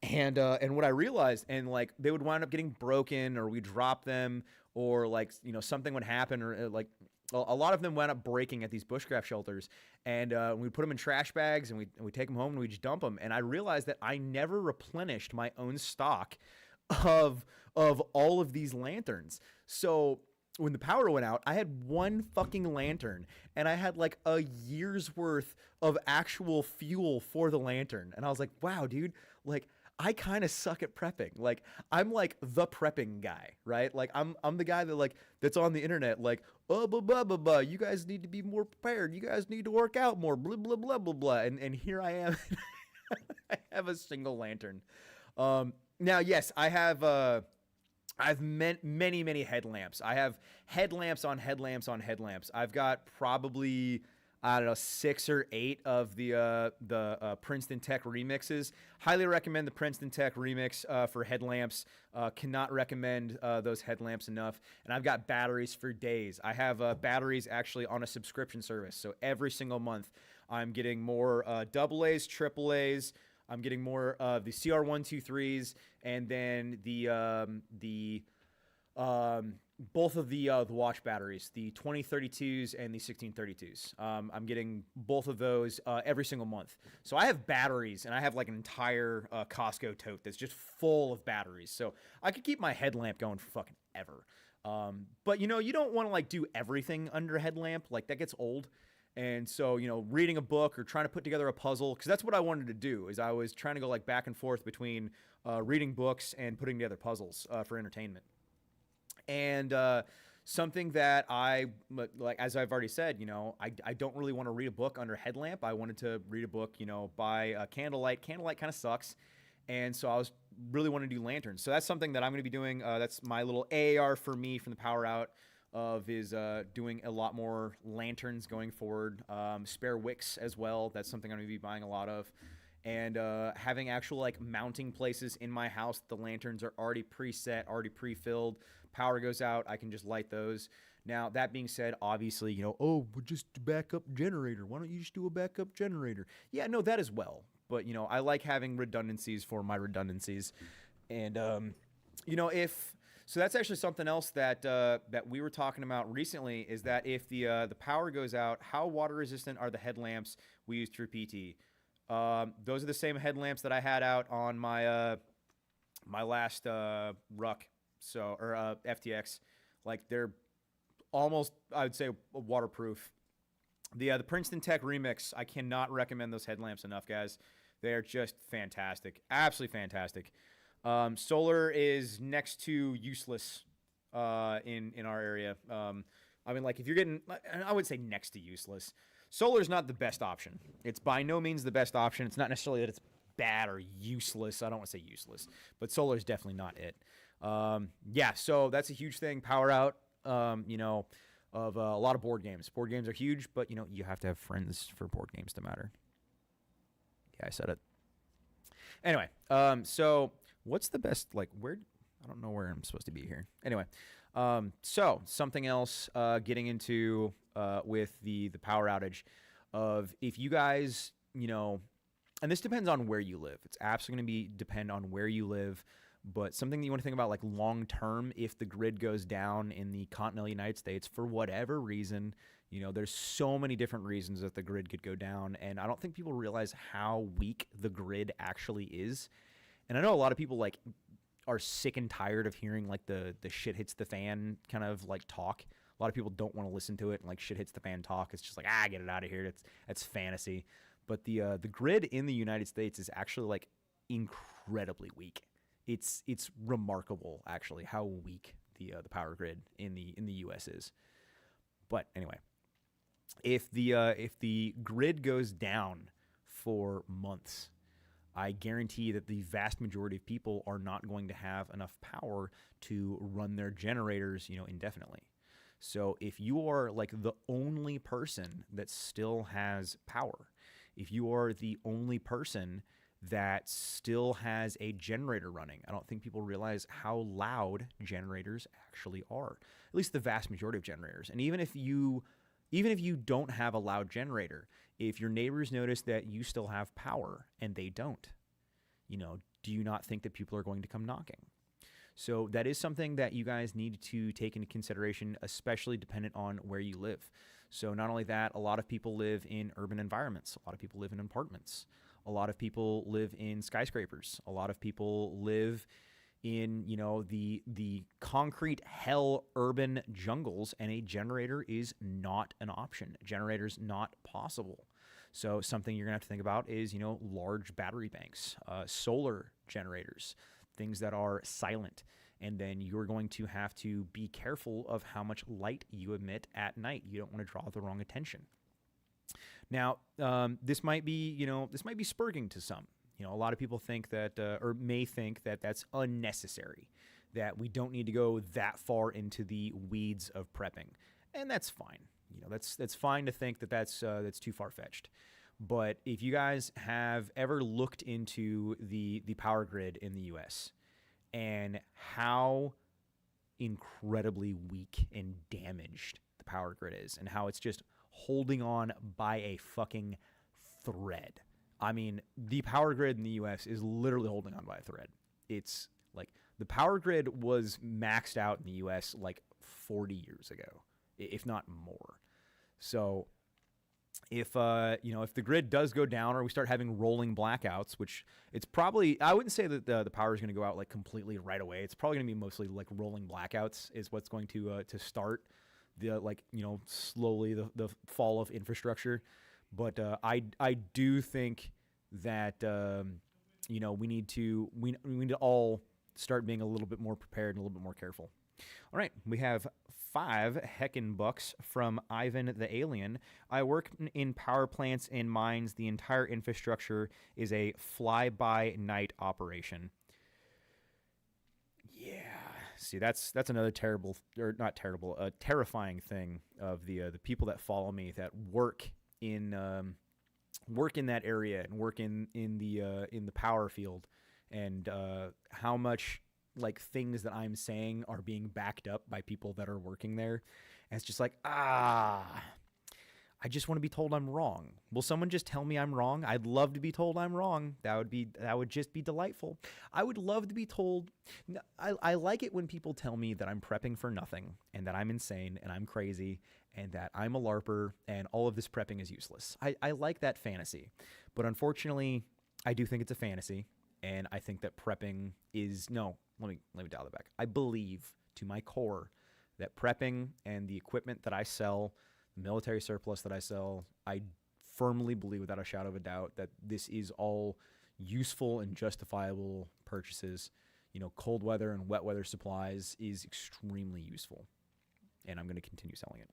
[SPEAKER 3] and what I realized, and like they would wind up getting broken, or we drop them, or like something would happen, or like a lot of them wound up breaking at these bushcraft shelters, and we put them in trash bags, and we take them home and we just dump them. And I realized that I never replenished my own stock of all of these lanterns. So when the power went out, I had one fucking lantern, and I had like a year's worth of actual fuel for the lantern. And I was like, wow, dude, like, I kind of suck at prepping. Like, I'm like the prepping guy, right? Like, I'm the guy that like that's on the internet, like, oh, blah blah blah blah. You guys need to be more prepared. You guys need to work out more. Blah blah blah blah blah. And here I am. I have a single lantern. Now, yes, I've many headlamps. I have headlamps on headlamps on headlamps. I've got probably, I don't know, 6 or 8 of the Princeton Tech remixes. Highly recommend the Princeton Tech remix for headlamps. Cannot recommend those headlamps enough. And I've got batteries for days. I have batteries actually on a subscription service. So every single month I'm getting more AA's, AAA's. I'm getting more of the CR123s, and then both of the watch batteries, the 2032s and the 1632s. I'm getting both of those every single month. So I have batteries, and I have like an entire Costco tote that's just full of batteries. So I could keep my headlamp going for fucking ever. But you don't want to like do everything under a headlamp. Like, that gets old. And so, reading a book or trying to put together a puzzle, because that's what I wanted to do, is I was trying to go like back and forth between reading books and putting together puzzles for entertainment. And something that I, like, as I've already said, I don't really want to read a book under headlamp. I wanted to read a book, by candlelight. Candlelight kind of sucks. And so I was really wanting to do lanterns. So that's something that I'm going to be doing. That's my little AAR for me from the power out of is doing a lot more lanterns going forward. Spare wicks as well. That's something I'm going to be buying a lot of. And having actual like mounting places in my house. The lanterns are already preset, already pre-filled. Power goes out, I can just light those. Now, that being said, obviously, oh, but just a backup generator. Why don't you just do a backup generator? Yeah, no, that as well. But, I like having redundancies for my redundancies. And, so that's actually something else that that we were talking about recently is that if the power goes out, how water resistant are the headlamps we used for PT? Those are the same headlamps that I had out on my my last Ruck, or FTX. Like they're almost, I would say, waterproof. The Princeton Tech Remix, I cannot recommend those headlamps enough, guys. They are just fantastic, absolutely fantastic. Solar is next to useless in our area. I mean, like if you're getting, I would say next to useless. Solar is not the best option. It's by no means the best option. It's not necessarily that it's bad or useless. I don't want to say useless, but solar is definitely not it. Yeah, so that's a huge thing. Power out, of a lot of board games. Board games are huge, but, you have to have friends for board games to matter. Yeah, I said it. Anyway, so what's the best, I don't know where I'm supposed to be here. Anyway, so something else getting into with the power outage of if you guys, and this depends on where you live. It's absolutely going to depend on where you live. But something that you want to think about, like long term, if the grid goes down in the continental United States for whatever reason, there's so many different reasons that the grid could go down. And I don't think people realize how weak the grid actually is. And I know a lot of people are sick and tired of hearing the shit hits the fan kind of talk. A lot of people don't want to listen to it and shit hits the fan talk. It's just get it out of here. That's fantasy. But the grid in the United States is actually incredibly weak. It's remarkable actually how weak the power grid in the U.S. is. But anyway, if the grid goes down for months, I guarantee that the vast majority of people are not going to have enough power to run their generators, indefinitely. So if you are the only person that still has power, if you are the only person that still has a generator running, I don't think people realize how loud generators actually are. At least the vast majority of generators. And even if you don't have a loud generator, if your neighbors notice that you still have power and they don't, do you not think that people are going to come knocking? So that is something that you guys need to take into consideration, especially dependent on where you live. So not only that, a lot of people live in urban environments. A lot of people live in apartments. A lot of people live in skyscrapers. A lot of people live in, the concrete hell urban jungles, and a generator is not an option. A generator's not possible. So something you're going to have to think about is, large battery banks, solar generators, things that are silent. And then you're going to have to be careful of how much light you emit at night. You don't want to draw the wrong attention. Now, this might be spurging to some. A lot of people think that, or may think that that's unnecessary, that we don't need to go that far into the weeds of prepping, and that's fine. That's fine to think that that's too far-fetched. But if you guys have ever looked into the power grid in the U.S. and how incredibly weak and damaged the power grid is, and how it's just holding on by a fucking thread. I mean, the power grid in the U.S. is literally holding on by a thread. It's the power grid was maxed out in the U.S. 40 years ago, if not more. So if the grid does go down, or we start having rolling blackouts, which it's probably, I wouldn't say that the power is going to go out completely right away. It's probably going to be mostly rolling blackouts is what's going to start the slowly the fall of infrastructure. But I do think that we need to all start being a little bit more prepared and a little bit more careful. All right, we have 5 heckin' bucks from Ivan the Alien. I work in power plants and mines. The entire infrastructure is a fly-by-night operation. Yeah. See, that's another terrible, or not terrible, a terrifying thing of the people that follow me that work in that area and work in the power field, and how much like things that I'm saying are being backed up by people that are working there. And it's just like, I just want to be told I'm wrong. Will someone just tell me I'm wrong? I'd love to be told I'm wrong. That would just be delightful. I would love to be told. I like it when people tell me that I'm prepping for nothing and that I'm insane and I'm crazy and that I'm a LARPer and all of this prepping is useless. I like that fantasy. But unfortunately, I do think it's a fantasy, and I think that prepping is no. Let me dial that back. I believe to my core that prepping and the equipment that I sell, military surplus that I sell, I firmly believe without a shadow of a doubt that this is all useful and justifiable purchases. You know, cold weather and wet weather supplies is extremely useful, and I'm going to continue selling it.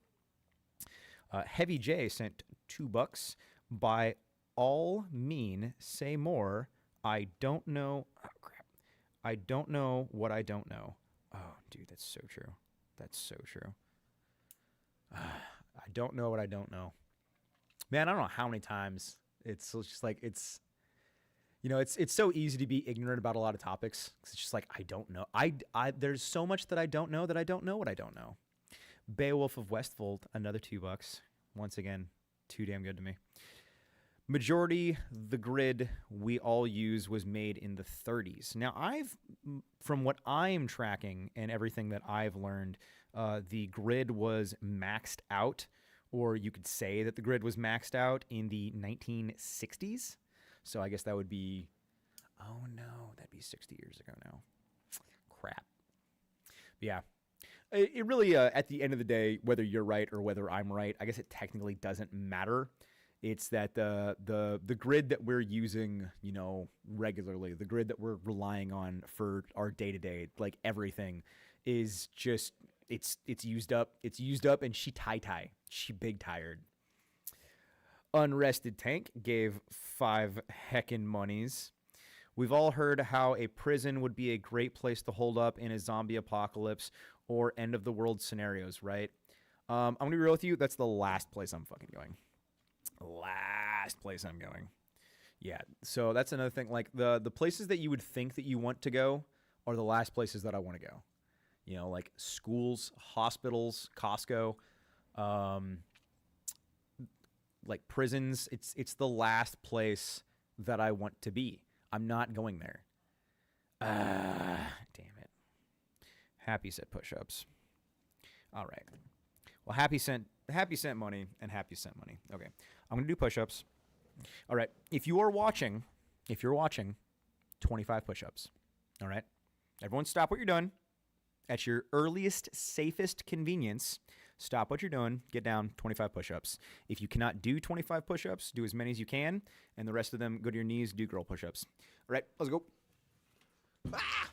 [SPEAKER 3] Heavy J sent $2. By all mean, say more. I don't know. Oh, crap. I don't know what I don't know. Oh, dude, that's so true. That's so true. I don't know what I don't know. Man, I don't know how many times it's just like it's so easy to be ignorant about a lot of topics. It's just like I don't know. There's so much that I don't know what I don't know. Beowulf of Westfold, another $2. Once again, too damn good to me. Majority the grid we all use was made in the 30s. Now, from what I'm tracking and everything that I've learned, the grid was maxed out, or you could say that the grid was maxed out in the 1960s. So I guess that would be, oh no, that'd be 60 years ago now. Crap. But yeah. It really, at the end of the day, whether you're right or whether I'm right, I guess it technically doesn't matter. It's that the grid that we're using, regularly, the grid that we're relying on for our day-to-day, like everything, is just it's used up. It's used up, and she big tired. Unrested Tank gave 5 heckin' monies. We've all heard how a prison would be a great place to hold up in a zombie apocalypse or end of the world scenarios, right? I'm gonna be real with you. That's the last place I'm fucking going. Last place I'm going. Yeah, so that's another thing. Like the places that you would think that you want to go are the last places that I want to go. Like schools, hospitals, Costco, like prisons. It's the last place that I want to be. I'm not going there. Damn it. Happy said push-ups. All right. Well, Happy sent money, and Happy sent money. Okay. I'm going to do push-ups. All right. If you're watching, 25 push-ups. All right. Everyone stop what you're doing. At your earliest, safest convenience, stop what you're doing, get down 25 push-ups. If you cannot do 25 push-ups, do as many as you can, and the rest of them, go to your knees, do girl push-ups. All right, let's go. Ah!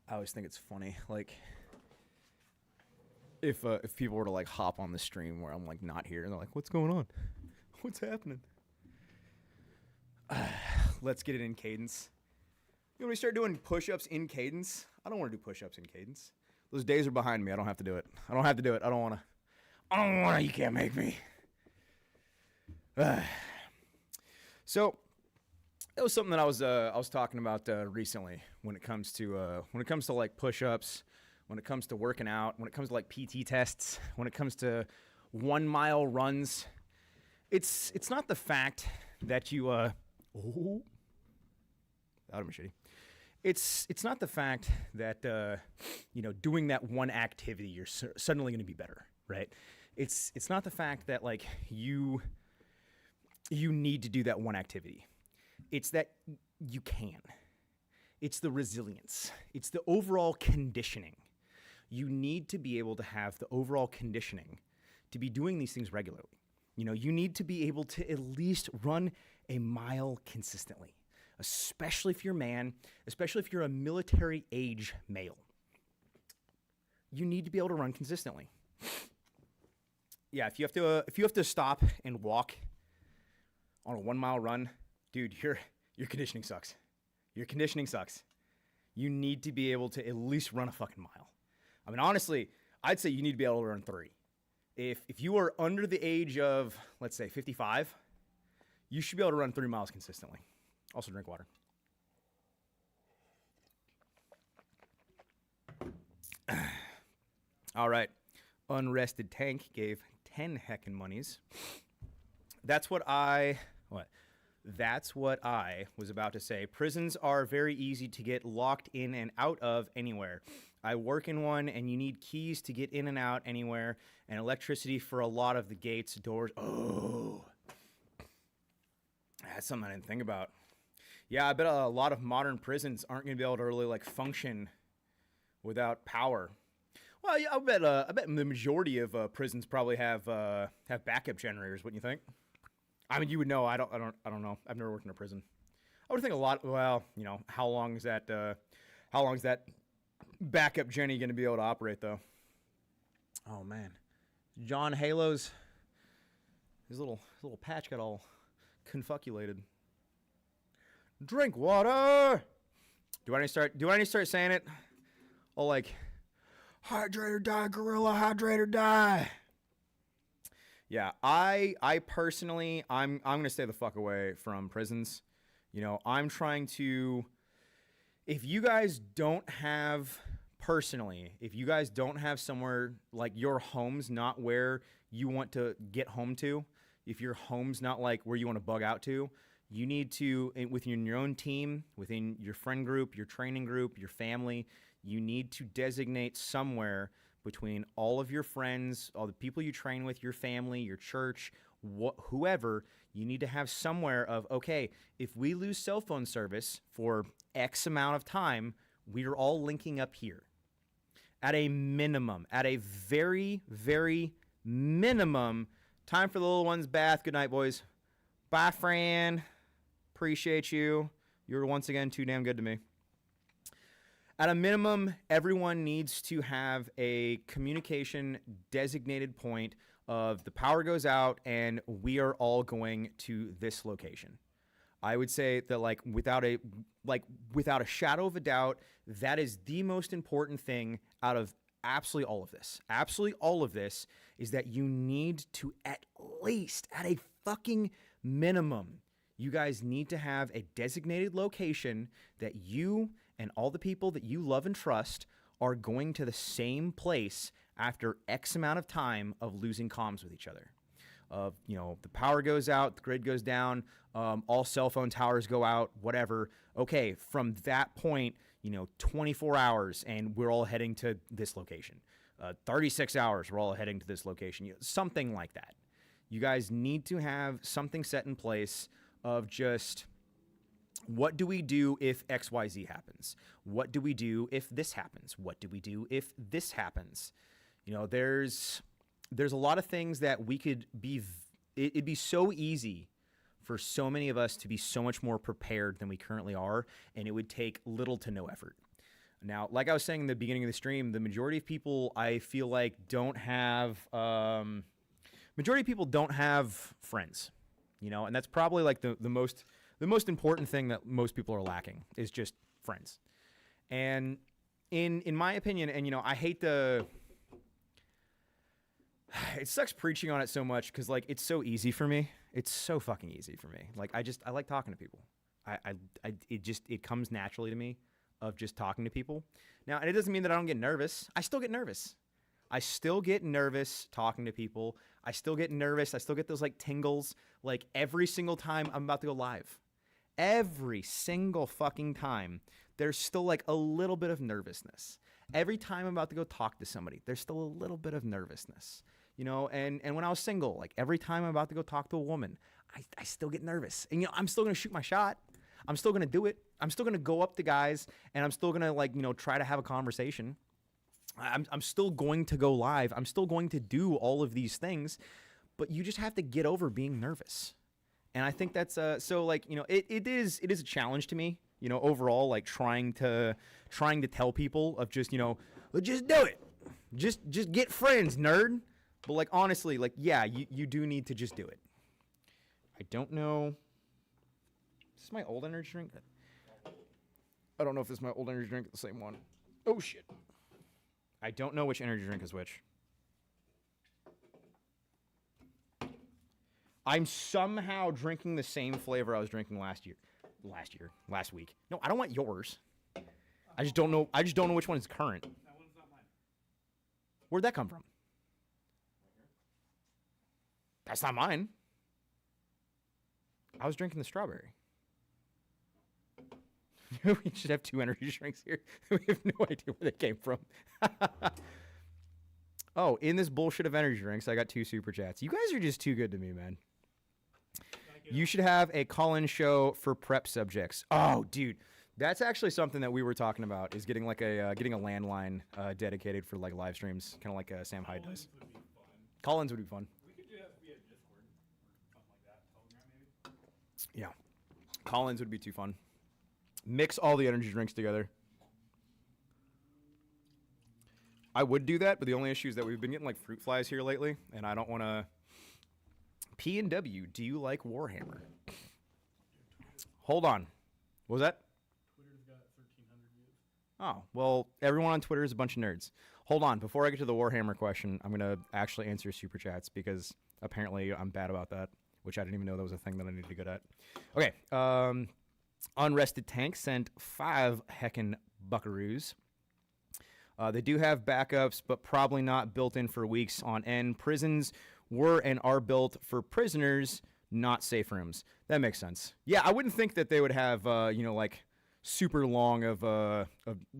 [SPEAKER 3] I always think it's funny, like, if people were to, like, hop on the stream where I'm, like, not here, and they're like, what's going on? What's happening? Let's get it in cadence. You want me to start doing push-ups in cadence? I don't want to do push-ups in cadence. Those days are behind me. I don't have to do it. I don't want to. You can't make me. So that was something that I was talking about recently when it comes to like push-ups, when it comes to working out, when it comes to like PT tests, when it comes to 1 mile runs. It's not the fact that you that would be shitty. It's not the fact that doing that one activity you're suddenly going to be better, right? it's not the fact that like you need to do that one activity. It's that you can. It's the resilience. It's the overall conditioning. You need to be able to have the overall conditioning to be doing these things regularly. You know, you need to be able to at least run a mile consistently, especially if you're a man, especially if you're a military age male. You need to be able to run consistently. Yeah, if you have to stop and walk on a 1 mile run, dude, your conditioning sucks. Your conditioning sucks. You need to be able to at least run a fucking mile. I mean, honestly, I'd say you need to be able to run 3. If you are under the age of, let's say, 55, you should be able to run 3 miles consistently. Also drink water. All right. Unrested Tank gave 10 heckin' monies. That's what I was about to say. Prisons are very easy to get locked in and out of anywhere. I work in one, and you need keys to get in and out anywhere, and electricity for a lot of the gates, doors. Oh, that's something I didn't think about. Yeah, I bet a lot of modern prisons aren't going to be able to really like function without power. Well, yeah, I bet the majority of prisons probably have backup generators. Wouldn't you think? I mean, you would know. I don't know. I've never worked in a prison. I would think a lot. Well, you know, how long is that backup Jenny going to be able to operate, though? Oh man, John Halo's his little patch got all confuculated. Drink water. Do I need to start saying it? Oh, like, hydrate or die, gorilla. Hydrate or die. Yeah, I personally, I'm gonna stay the fuck away from prisons. You know, I'm trying to. If you guys don't have somewhere like your home's not where you want to get home to, if your home's not like where you want to bug out to, you need to, within your own team, within your friend group, your training group, your family, you need to designate somewhere between all of your friends, all the people you train with, your family, your church, whoever, you need to have somewhere of, okay, if we lose cell phone service for X amount of time, we are all linking up here. At a minimum, at a very, very minimum, time for the little one's bath. Good night, boys. Bye, Fran. Appreciate you. You're once again too damn good to me. At a minimum, everyone needs to have a communication designated point of the power goes out and we are all going to this location. I would say that without a shadow of a doubt, that is the most important thing out of absolutely all of this. Absolutely all of this is that you need to at least, at a fucking minimum, you guys need to have a designated location that you and all the people that you love and trust are going to the same place after X amount of time of losing comms with each other. The power goes out, the grid goes down, all cell phone towers go out, whatever. Okay, from that point, 24 hours and we're all heading to this location. 36 hours, we're all heading to this location. Something like that. You guys need to have something set in place of just, what do we do if XYZ happens? What do we do if this happens? What do we do if this happens? There's a lot of things that we could be, it'd be so easy for so many of us to be so much more prepared than we currently are, and it would take little to no effort. Now, like I was saying in the beginning of the stream, the majority of people I feel like don't have friends, and that's probably like the most important thing that most people are lacking is just friends. And in my opinion, and I hate it sucks preaching on it so much because it's so easy for me. It's so fucking easy for me. I like talking to people. It comes naturally to me of just talking to people. Now, and it doesn't mean that I don't get nervous. I still get nervous. I still get nervous talking to people. I still get nervous. I still get those tingles every single time I'm about to go live. Every single fucking time, there's still a little bit of nervousness. Every time I'm about to go talk to somebody, there's still a little bit of nervousness. you know, and when I was single, like every time I'm about to go talk to a woman, I still get nervous. And, you know, I'm still going to shoot my shot. I'm still going to do it. I'm still going to go up to guys and I'm still going to, like, you know, try to have a conversation. I'm still going to go live. I'm still going to do all of these things, but you just have to get over being nervous. And I think that's so, like, you know, it is a challenge to me, you know, overall, like trying to tell people of just, you know, just do it. Just get friends, nerd. But, like, honestly, like, yeah, you do need to just do it. I don't know. Is this my old energy drink? I don't know if this is my old energy drink, the same one. Oh, shit. I don't know which energy drink is which. I'm somehow drinking the same flavor I was drinking last week. No, I don't want yours. I just don't know which one is current.
[SPEAKER 1] That one's not mine.
[SPEAKER 3] Where'd that come from? That's not mine. I was drinking the strawberry. We should have 2 energy drinks here. We have no idea where they came from. Oh, in this bullshit of energy drinks, I got 2 super chats. You guys are just too good to me, man. You should have a call-in show for prep subjects. Oh, dude, that's actually something that we were talking about, is getting like getting a landline dedicated for like live streams, kind of like Sam Hyde does. Call-ins would be fun.
[SPEAKER 1] We could do that via Discord or something like that. Telegram maybe.
[SPEAKER 3] Yeah, call-ins would be too fun. Mix all the energy drinks together. I would do that, but the only issue is that we've been getting like fruit flies here lately, and I don't want to. PNW, do you like Warhammer? Hold on. What was that?
[SPEAKER 1] Twitter's got 1,300 views.
[SPEAKER 3] Oh, well, everyone on Twitter is a bunch of nerds. Hold on. Before I get to the Warhammer question, I'm going to actually answer super chats because apparently I'm bad about that, which I didn't even know that was a thing that I needed to get at. Okay. Unrested Tank sent 5 heckin' buckaroos. They do have backups, but probably not built in for weeks on end. Prisons were and are built for prisoners, not safe rooms. That makes sense. Yeah, I wouldn't think that they would have, you know, like super long of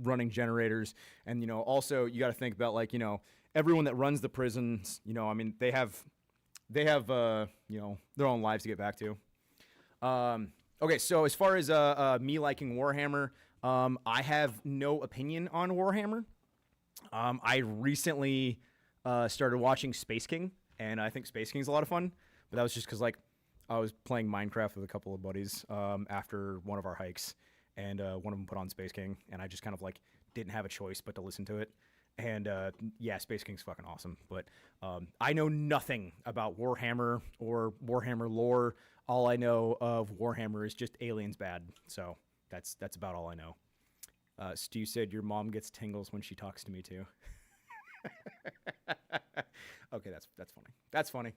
[SPEAKER 3] running generators. And, you know, also you got to think about, like, you know, everyone that runs the prisons, you know, I mean, they have, you know, their own lives to get back to. Okay, so as far as me liking Warhammer, I have no opinion on Warhammer. I recently started watching Space King, and I think Space King's a lot of fun. But that was just because, like, I was playing Minecraft with a couple of buddies after one of our hikes, and one of them put on Space King, and I just kind of, like, didn't have a choice but to listen to it. And, yeah, Space King's fucking awesome. But I know nothing about Warhammer or Warhammer lore. All I know of Warhammer is just aliens bad. So that's about all I know. Stu said your mom gets tingles when she talks to me too. Okay, that's funny. That's funny.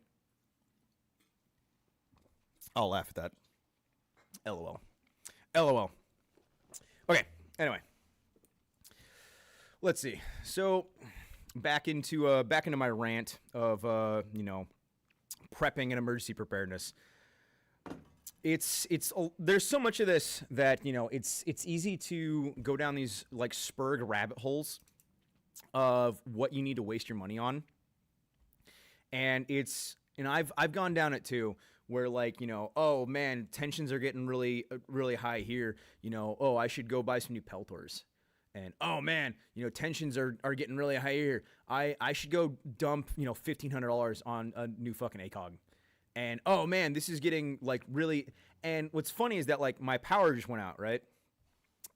[SPEAKER 3] I'll laugh at that. LOL. LOL. Okay, anyway. Let's see. So back into my rant of you know, prepping and emergency preparedness. There's so much of this that, you know, it's easy to go down these like spurg rabbit holes of what you need to waste your money on. And I've gone down it too, where, like, you know, oh man, tensions are getting really high here. You know, oh, I should go buy some new Peltors. And oh man, you know, tensions are getting really high here. I should go dump, you know, $1,500 on a new fucking ACOG. And oh man, this is getting like really. And what's funny is that, like, my power just went out, right?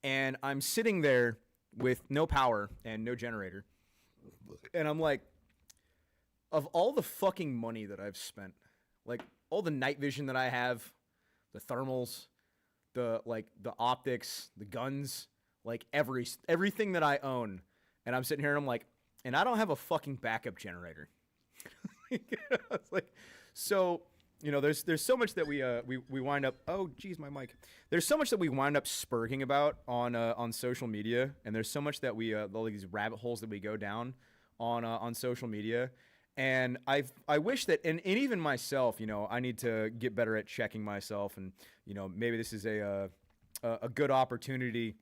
[SPEAKER 3] And I'm sitting there with no power and no generator. And I'm like, of all the fucking money that I've spent, like all the night vision that I have, the thermals, the optics, the guns, like everything that I own, and I'm sitting here and I'm like, and I don't have a fucking backup generator. It's like, so, you know, there's so much that we wind up. Oh, geez, my mic. There's so much that we wind up spurging about on social media, and there's so much that we all these rabbit holes that we go down on social media. And I wish that, and even myself, you know, I need to get better at checking myself, and, you know, maybe this is a good opportunity,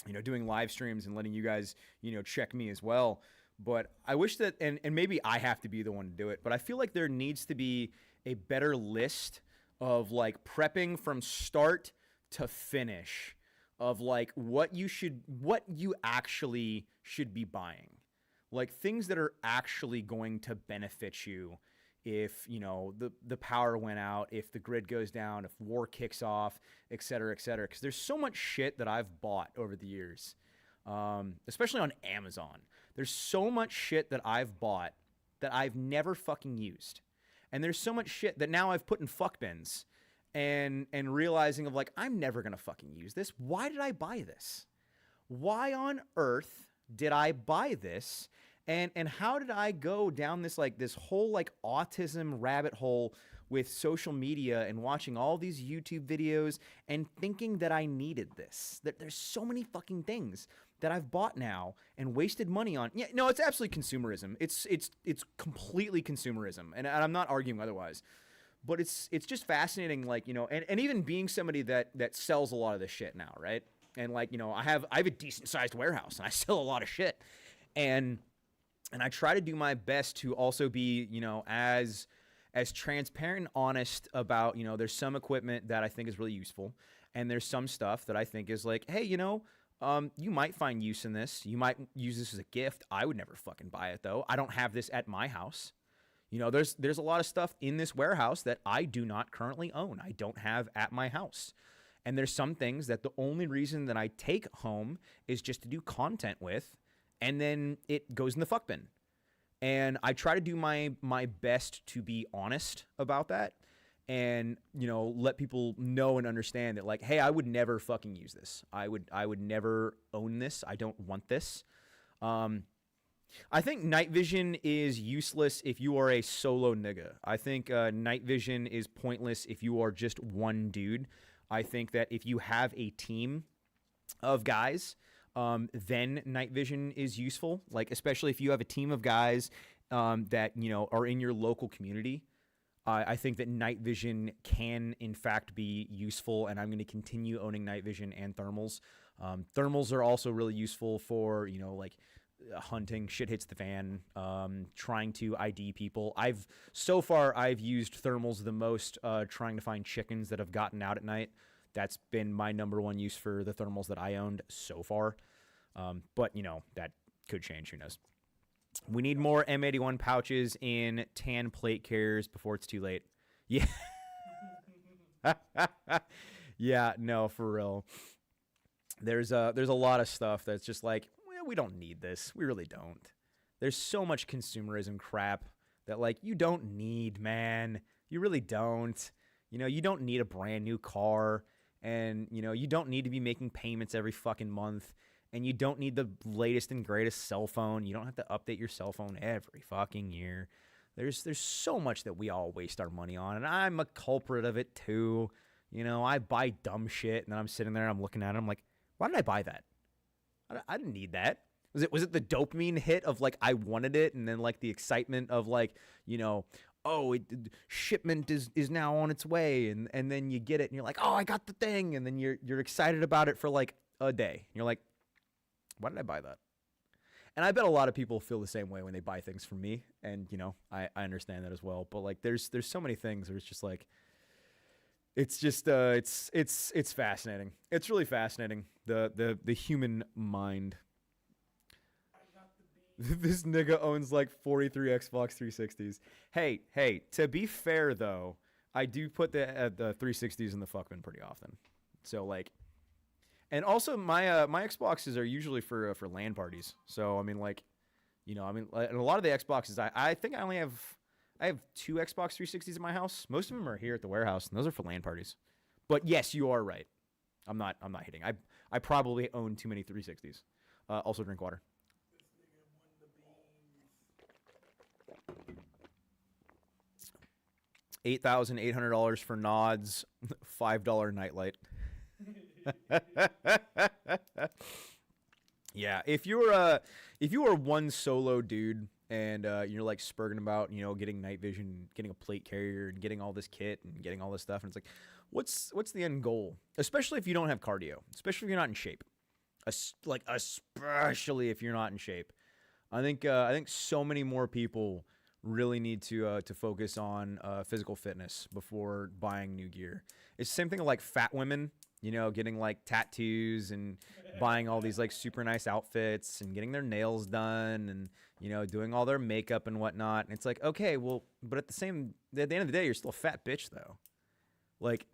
[SPEAKER 3] you know, doing live streams and letting you guys, you know, check me as well. But I wish that, and maybe I have to be the one to do it, but I feel like there needs to be a better list of like prepping from start to finish of like what you actually should be buying. Like things that are actually going to benefit you if, you know, the power went out, if the grid goes down, if war kicks off, et cetera, et cetera. Because there's so much shit that I've bought over the years, especially on Amazon. There's so much shit that I've bought that I've never fucking used. And there's so much shit that now I've put in fuck bins and realizing of like, I'm never going to fucking use this. Why did I buy this? Why on earth did I buy this? And how did I go down this like this whole like autism rabbit hole with social media and watching all these YouTube videos and thinking that I needed this? That there's so many fucking things that I've bought now and wasted money on. Yeah, no, it's absolutely consumerism. It's completely consumerism, and I'm not arguing otherwise. But it's just fascinating, like, you know, and even being somebody that sells a lot of this shit now, right? And like, you know, I have a decent sized warehouse and I sell a lot of shit, and I try to do my best to also be, you know, as transparent and honest about, you know, there's some equipment that I think is really useful, and there's some stuff that I think is like, hey, you know, you might find use in this. You might use this as a gift. I would never fucking buy it though. I don't have this at my house. You know, there's a lot of stuff in this warehouse that I do not currently own. I don't have at my house. And there's some things that the only reason that I take home is just to do content with, and then it goes in the fuck bin. And I try to do my best to be honest about that, and, you know, let people know and understand that, like, hey, I would never fucking use this. I would never own this. I don't want this. I think night vision is useless if you are a solo nigga. I think night vision is pointless if you are just one dude. I think that if you have a team of guys, then night vision is useful. Like, especially if you have a team of guys that, you know, are in your local community. I think that night vision can, in fact, be useful, and I'm going to continue owning night vision and thermals. Thermals are also really useful for, you know, like hunting, shit hits the fan, trying to ID people. So far I've used thermals the most, trying to find chickens that have gotten out at night. That's been my number one use for the thermals that I owned so far. But, you know, that could change. Who knows? We need more M81 pouches in tan plate carriers before it's too late. Yeah. Yeah, no, for real. There's a lot of stuff that's just like, well, we don't need this. We really don't. There's so much consumerism crap that, like, you don't need, man. You really don't. You know, you don't need a brand new car, and, you know, you don't need to be making payments every fucking month, and you don't need the latest and greatest cell phone. You don't have to update your cell phone every fucking year. There's so much that we all waste our money on, and I'm a culprit of it too. You know, I buy dumb shit, and then I'm sitting there, I'm looking at it, I'm like, why did I buy that? I didn't need that. Was it the dopamine hit of, like, I wanted it, and then, like, the excitement of, like, you know, oh, shipment is now on its way, and then you get it, and you're like, oh, I got the thing, and then you're excited about it for, like, a day. You're like, why did I buy that? And I bet a lot of people feel the same way when they buy things from me, and, you know, I understand that as well. But, like, there's so many things where it's just like, it's just it's fascinating. It's really fascinating, the human mind. This nigga owns like 43 Xbox 360s. Hey, to be fair though, I do put the 360s in the fuck bin pretty often. So, like, and also my my Xboxes are usually for LAN parties. So I mean, like, you know, I mean, and a lot of the Xboxes, I think I have 2 Xbox 360s in my house. Most of them are here at the warehouse, and those are for LAN parties. But yes, you are right. I'm not hitting. I probably own too many 360s. Also drink water. $8,800 for nods, $5 nightlight. Yeah, if you are one solo dude and you're like spurging about, you know, getting night vision, getting a plate carrier, and getting all this kit and getting all this stuff, and it's like, what's the end goal? Especially if you don't have cardio, especially if you're not in shape, especially if you're not in shape. I think so many more people really need to focus on physical fitness before buying new gear. It's the same thing like fat women, you know, getting like tattoos and buying all these like super nice outfits and getting their nails done and, you know, doing all their makeup and whatnot. And it's like, okay, well, but at the end of the day, you're still a fat bitch though. Like,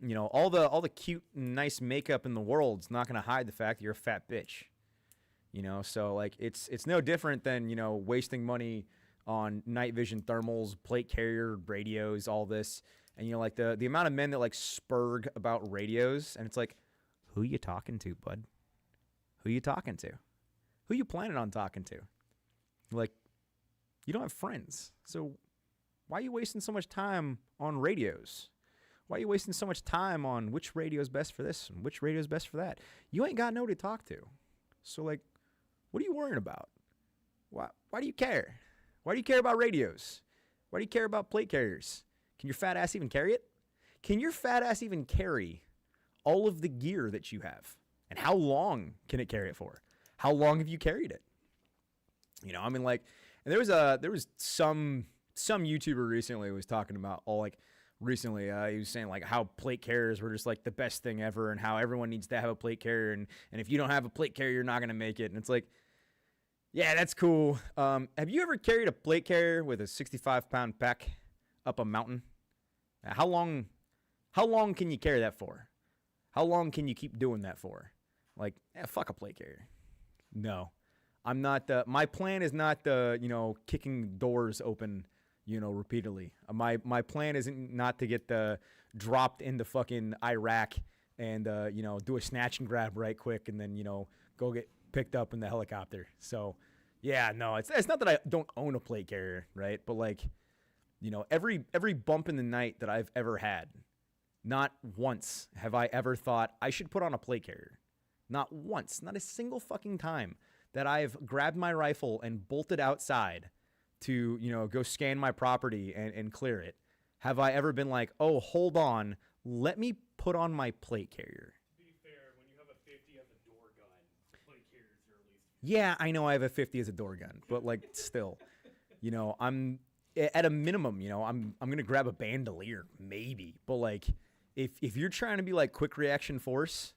[SPEAKER 3] you know, all the cute and nice makeup in the world's not going to hide the fact that you're a fat bitch. You know, so like it's no different than, you know, wasting money on night vision thermals, plate carrier, radios, all this. And, you know, like the amount of men that like spurg about radios, and it's like, who you talking to, bud? Who you talking to? Who you planning on talking to? Like, you don't have friends. So why are you wasting so much time on radios? Why are you wasting so much time on which radio is best for this and which radio is best for that? You ain't got nobody to talk to. So, like, what are you worrying about? Why do you care? Why do you care about radios? Why do you care about plate carriers? Can your fat ass even carry it? Can your fat ass even carry all of the gear that you have? And how long can it carry it for? How long have you carried it? You know, I mean, like, and there was some YouTuber recently who was talking about recently, he was saying like how plate carriers were just like the best thing ever and how everyone needs to have a plate carrier. And if you don't have a plate carrier, you're not going to make it. And it's like, yeah, that's cool. Have you ever carried a plate carrier with a 65-pound pack up a mountain? How long can you carry that for? How long can you keep doing that for? Like, fuck a plate carrier. No, I'm not. My plan is not you know, kicking doors open, you know, repeatedly. My plan isn't not to get dropped into fucking Iraq and you know, do a snatch and grab right quick and then, you know, go get picked up in the helicopter. So yeah, no, it's not that I don't own a plate carrier, right? But like, you know, every bump in the night that I've ever had, not once have I ever thought I should put on a plate carrier. Not once, not a single fucking time that I've grabbed my rifle and bolted outside to, you know, go scan my property and clear it. Have I ever been like, oh, hold on, let me put on my plate carrier?
[SPEAKER 1] To be fair, when you have a 50 as a door gun, plate carriers are at least.
[SPEAKER 3] Yeah, I know I have a 50 as a door gun, but like still, you know, I'm at a minimum, you know, I'm gonna grab a bandolier maybe, but like if you're trying to be like quick reaction force,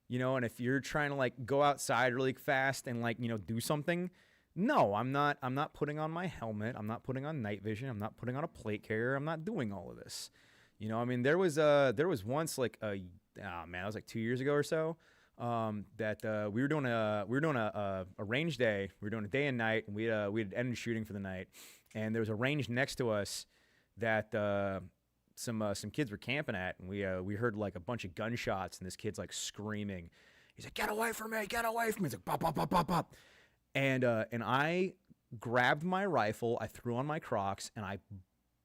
[SPEAKER 3] you know, and if you're trying to like go outside really fast and like, you know, do something, no, I'm not putting on my helmet. I'm not putting on night vision. I'm not putting on a plate carrier. I'm not doing all of this. You know, I mean, there was once like that was like 2 years ago or so, that we were doing a range day. We were doing a day and night, and we had ended shooting for the night, and there was a range next to us that some kids were camping at, and we heard like a bunch of gunshots, and this kid's like screaming. He's like, "Get away from me! Get away from me!" He's like, "Pop, pop, pop, pop, pop." And I grabbed my rifle, I threw on my Crocs, and I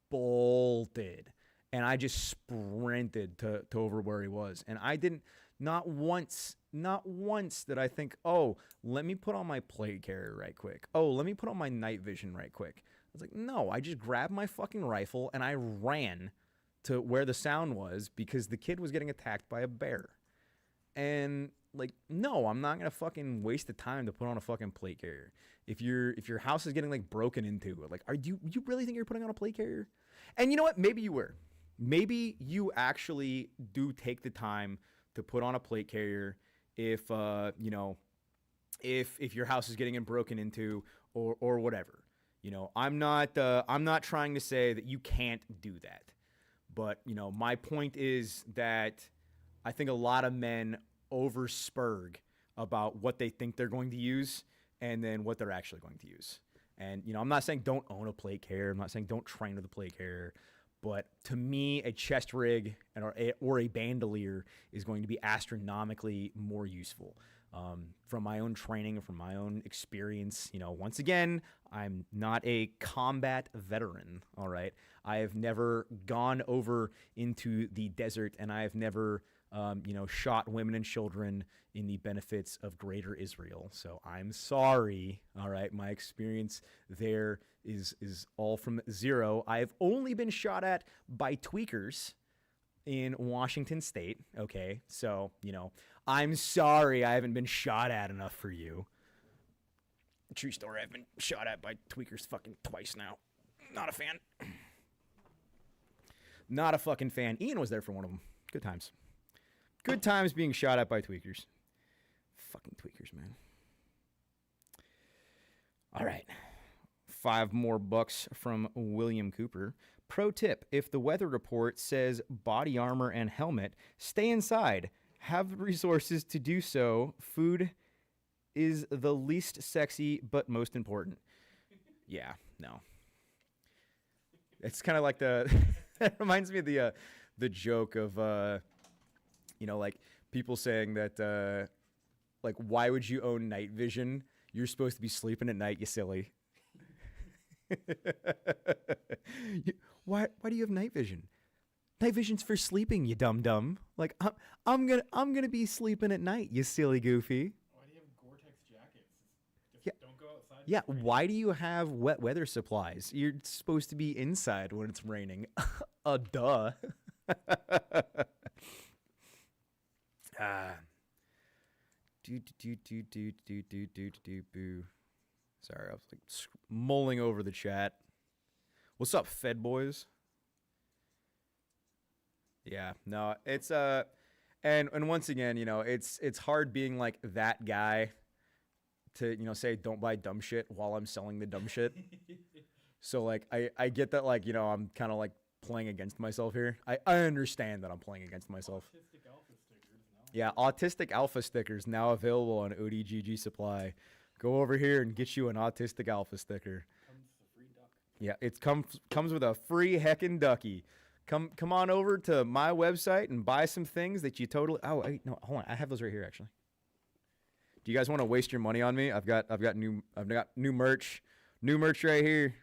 [SPEAKER 3] bolted. And I just sprinted to over where he was. And I didn't, not once did I think, oh, let me put on my plate carrier right quick. Oh, let me put on my night vision right quick. I was like, no, I just grabbed my fucking rifle and I ran to where the sound was because the kid was getting attacked by a bear. And like, no, I'm not gonna fucking waste the time to put on a fucking plate carrier. If your house is getting like broken into, like, you really think you're putting on a plate carrier? And you know what? Maybe you were. Maybe you actually do take the time to put on a plate carrier if you know, if your house is getting broken into or whatever. You know, I'm not trying to say that you can't do that. But, you know, my point is that I think a lot of men overspurg about what they think they're going to use and then what they're actually going to use. And, you know, I'm not saying don't own a plate carrier. I'm not saying don't train with a plate carrier. But to me, a chest rig or a bandolier is going to be astronomically more useful. From my own training, from my own experience, you know, once again, I'm not a combat veteran, all right? I have never gone over into the desert, and I have never, you know, shot women and children in the benefits of greater Israel. So I'm sorry, all right? My experience there is all from zero. I've only been shot at by tweakers in Washington State, okay? So, you know, I'm sorry I haven't been shot at enough for you. True story. I've been shot at by tweakers fucking twice now. Not a fan. Not a fucking fan. Ian was there for one of them. Good times. Good times being shot at by tweakers. Fucking tweakers, man. All right. 5 more bucks from William Cooper. Pro tip, if the weather report says body armor and helmet, stay inside. Have the resources to do so. Food is the least sexy but most important. Yeah, no. It's kind of like it reminds me of the joke of like people saying that like, why would you own night vision? You're supposed to be sleeping at night, you silly. Why do you have night vision? Night vision's for sleeping, you dumb. Like I'm gonna be sleeping at night, you silly goofy.
[SPEAKER 1] Why do you have Gore-Tex jackets? Just
[SPEAKER 3] Yeah.
[SPEAKER 1] don't go outside.
[SPEAKER 3] Yeah, why do you have wet weather supplies? You're supposed to be inside when it's raining. Duh. Boo. Sorry, I was like mulling over the chat. What's up, Fed boys? Yeah, no, it's and once again, it's hard being like that guy to say don't buy dumb shit while I'm selling the dumb shit. So like I get that, like, I'm kind of like playing against myself here. I understand that I'm playing against myself.
[SPEAKER 1] Autistic alpha stickers now.
[SPEAKER 3] Yeah, Autistic Alpha stickers now available on ODGG Supply. Go over here and get you an Autistic Alpha sticker.
[SPEAKER 1] Comes the free duck.
[SPEAKER 3] Yeah, it comes with a free heckin' ducky. Come on over to my website and buy some things that you totally. Oh, wait, no, hold on. I have those right here actually. Do you guys want to waste your money on me? I've got new merch. New merch right here.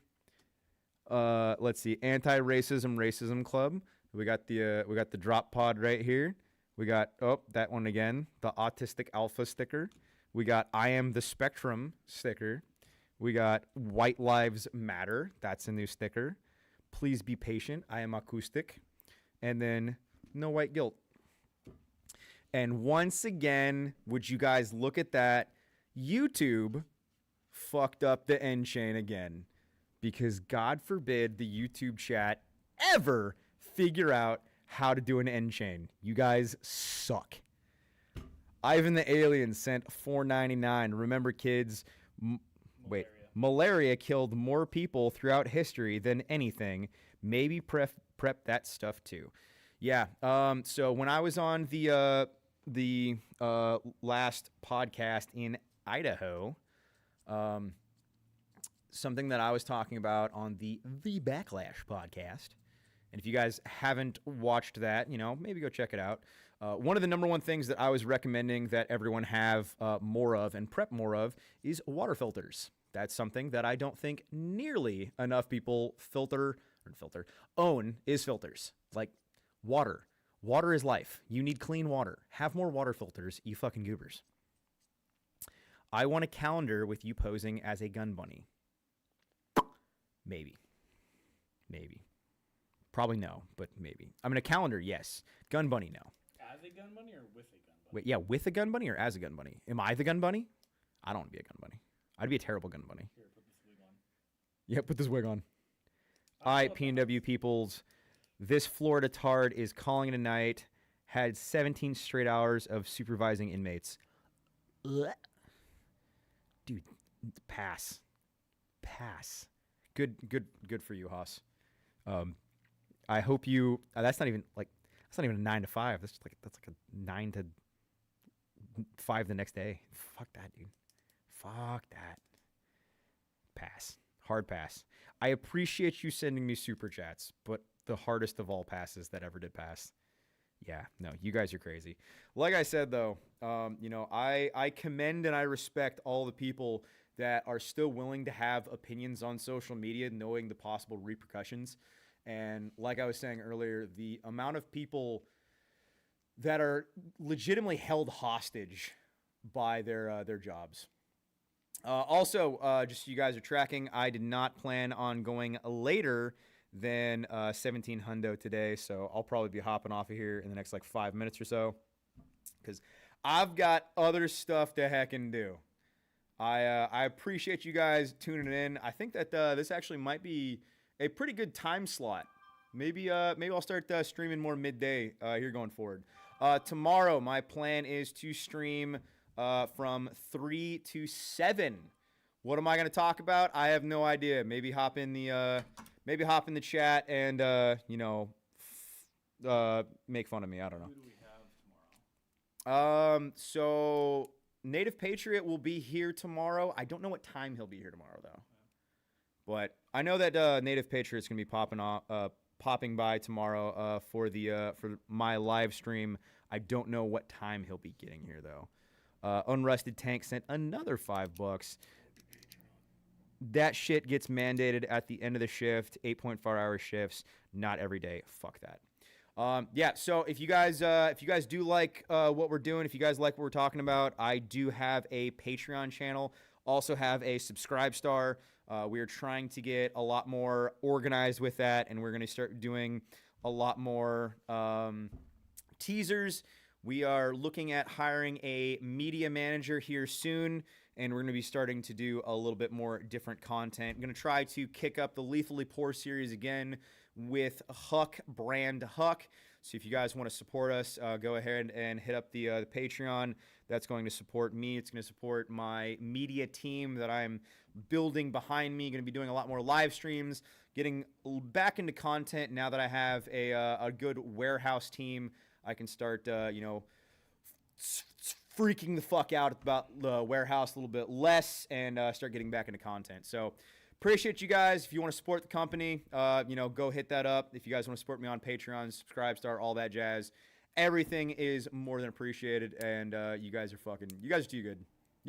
[SPEAKER 3] Let's see. Anti-racism racism club. We got the drop pod right here. We got that one again. The Autistic Alpha sticker. We got I Am the Spectrum sticker. We got White Lives Matter. That's a new sticker. Please be patient. I am acoustic. And then no white guilt. And once again, would you guys look at that? YouTube fucked up the end chain again. Because God forbid the YouTube chat ever figure out how to do an end chain. You guys suck. Ivan the Alien sent $4.99. Remember, kids, malaria killed more people throughout history than anything. Maybe prep that stuff too. Yeah. So when I was on the last podcast in Idaho, something that I was talking about on the Backlash podcast, and if you guys haven't watched that, maybe go check it out. One of the number one things that I was recommending that everyone have more of and prep more of is water filters. That's something that I don't think nearly enough people own is filters. Like water. Water is life. You need clean water. Have more water filters, you fucking goobers. I want a calendar with you posing as a gun bunny. Maybe. Probably no, but maybe. I mean, a calendar, yes. Gun bunny, no.
[SPEAKER 1] As a gun bunny or with a gun bunny?
[SPEAKER 3] Wait, yeah, with a gun bunny or as a gun bunny? Am I the gun bunny? I don't want to be a gun bunny. I'd be a terrible gun bunny.
[SPEAKER 1] Here, put this wig on.
[SPEAKER 3] Yeah, put this wig on. All right, PNW peoples. This Florida tard is calling it a night. Had 17 straight hours of supervising inmates. Dude, pass. Good for you, Haas. I hope you. That's not even a 9 to 5. That's like a 9 to 5 the next day. Fuck that, dude. Fuck that. Pass. Hard pass. I appreciate you sending me super chats, but the hardest of all passes that ever did pass. Yeah, no, you guys are crazy. Like I said, though, I commend and I respect all the people that are still willing to have opinions on social media, knowing the possible repercussions. And like I was saying earlier, the amount of people that are legitimately held hostage by their jobs. Also, just so you guys are tracking, I did not plan on going later than 17 hundo today, so I'll probably be hopping off of here in the next 5 minutes or so, because I've got other stuff to heckin' do. I appreciate you guys tuning in. I think that this actually might be a pretty good time slot. Maybe I'll start streaming more midday here going forward. Tomorrow, my plan is to stream from 3 to 7. What am I going to talk about? I have no idea. Maybe hop in the chat and make fun of me. I don't know.
[SPEAKER 1] Who do we have tomorrow?
[SPEAKER 3] So Native Patriot will be here tomorrow. I don't know what time he'll be here tomorrow though. But I know that Native Patriot's going to be popping by tomorrow for my live stream. I don't know what time he'll be getting here though. Unrusted Tank sent another $5. That shit gets mandated at the end of the shift. 8.4-hour shifts, not every day. Fuck that. Yeah. So if you guys do like what we're doing, if you guys like what we're talking about, I do have a Patreon channel. Also have a Subscribe Star. We are trying to get a lot more organized with that, and we're going to start doing a lot more teasers. We are looking at hiring a media manager here soon, and we're going to be starting to do a little bit more different content. I'm going to try to kick up the Lethally Poor series again with Huck, brand Huck. So if you guys want to support us, go ahead and hit up the Patreon. That's going to support me. It's going to support my media team that I'm building behind me. Going to be doing a lot more live streams, getting back into content now that I have a good warehouse team. I can start, freaking the fuck out about the warehouse a little bit less and start getting back into content. So appreciate you guys. If you want to support the company, go hit that up. If you guys want to support me on Patreon, Subscribe Star, all that jazz, everything is more than appreciated. And you guys are too good. You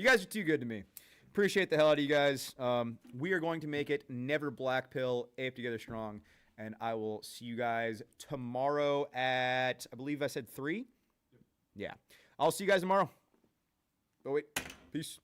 [SPEAKER 3] guys are too good to me. Appreciate the hell out of you guys. We are going to make it never black pill, ape together strong. And I will see you guys tomorrow at, I believe I said 3. Yeah. I'll see you guys tomorrow. Oh, wait. Peace.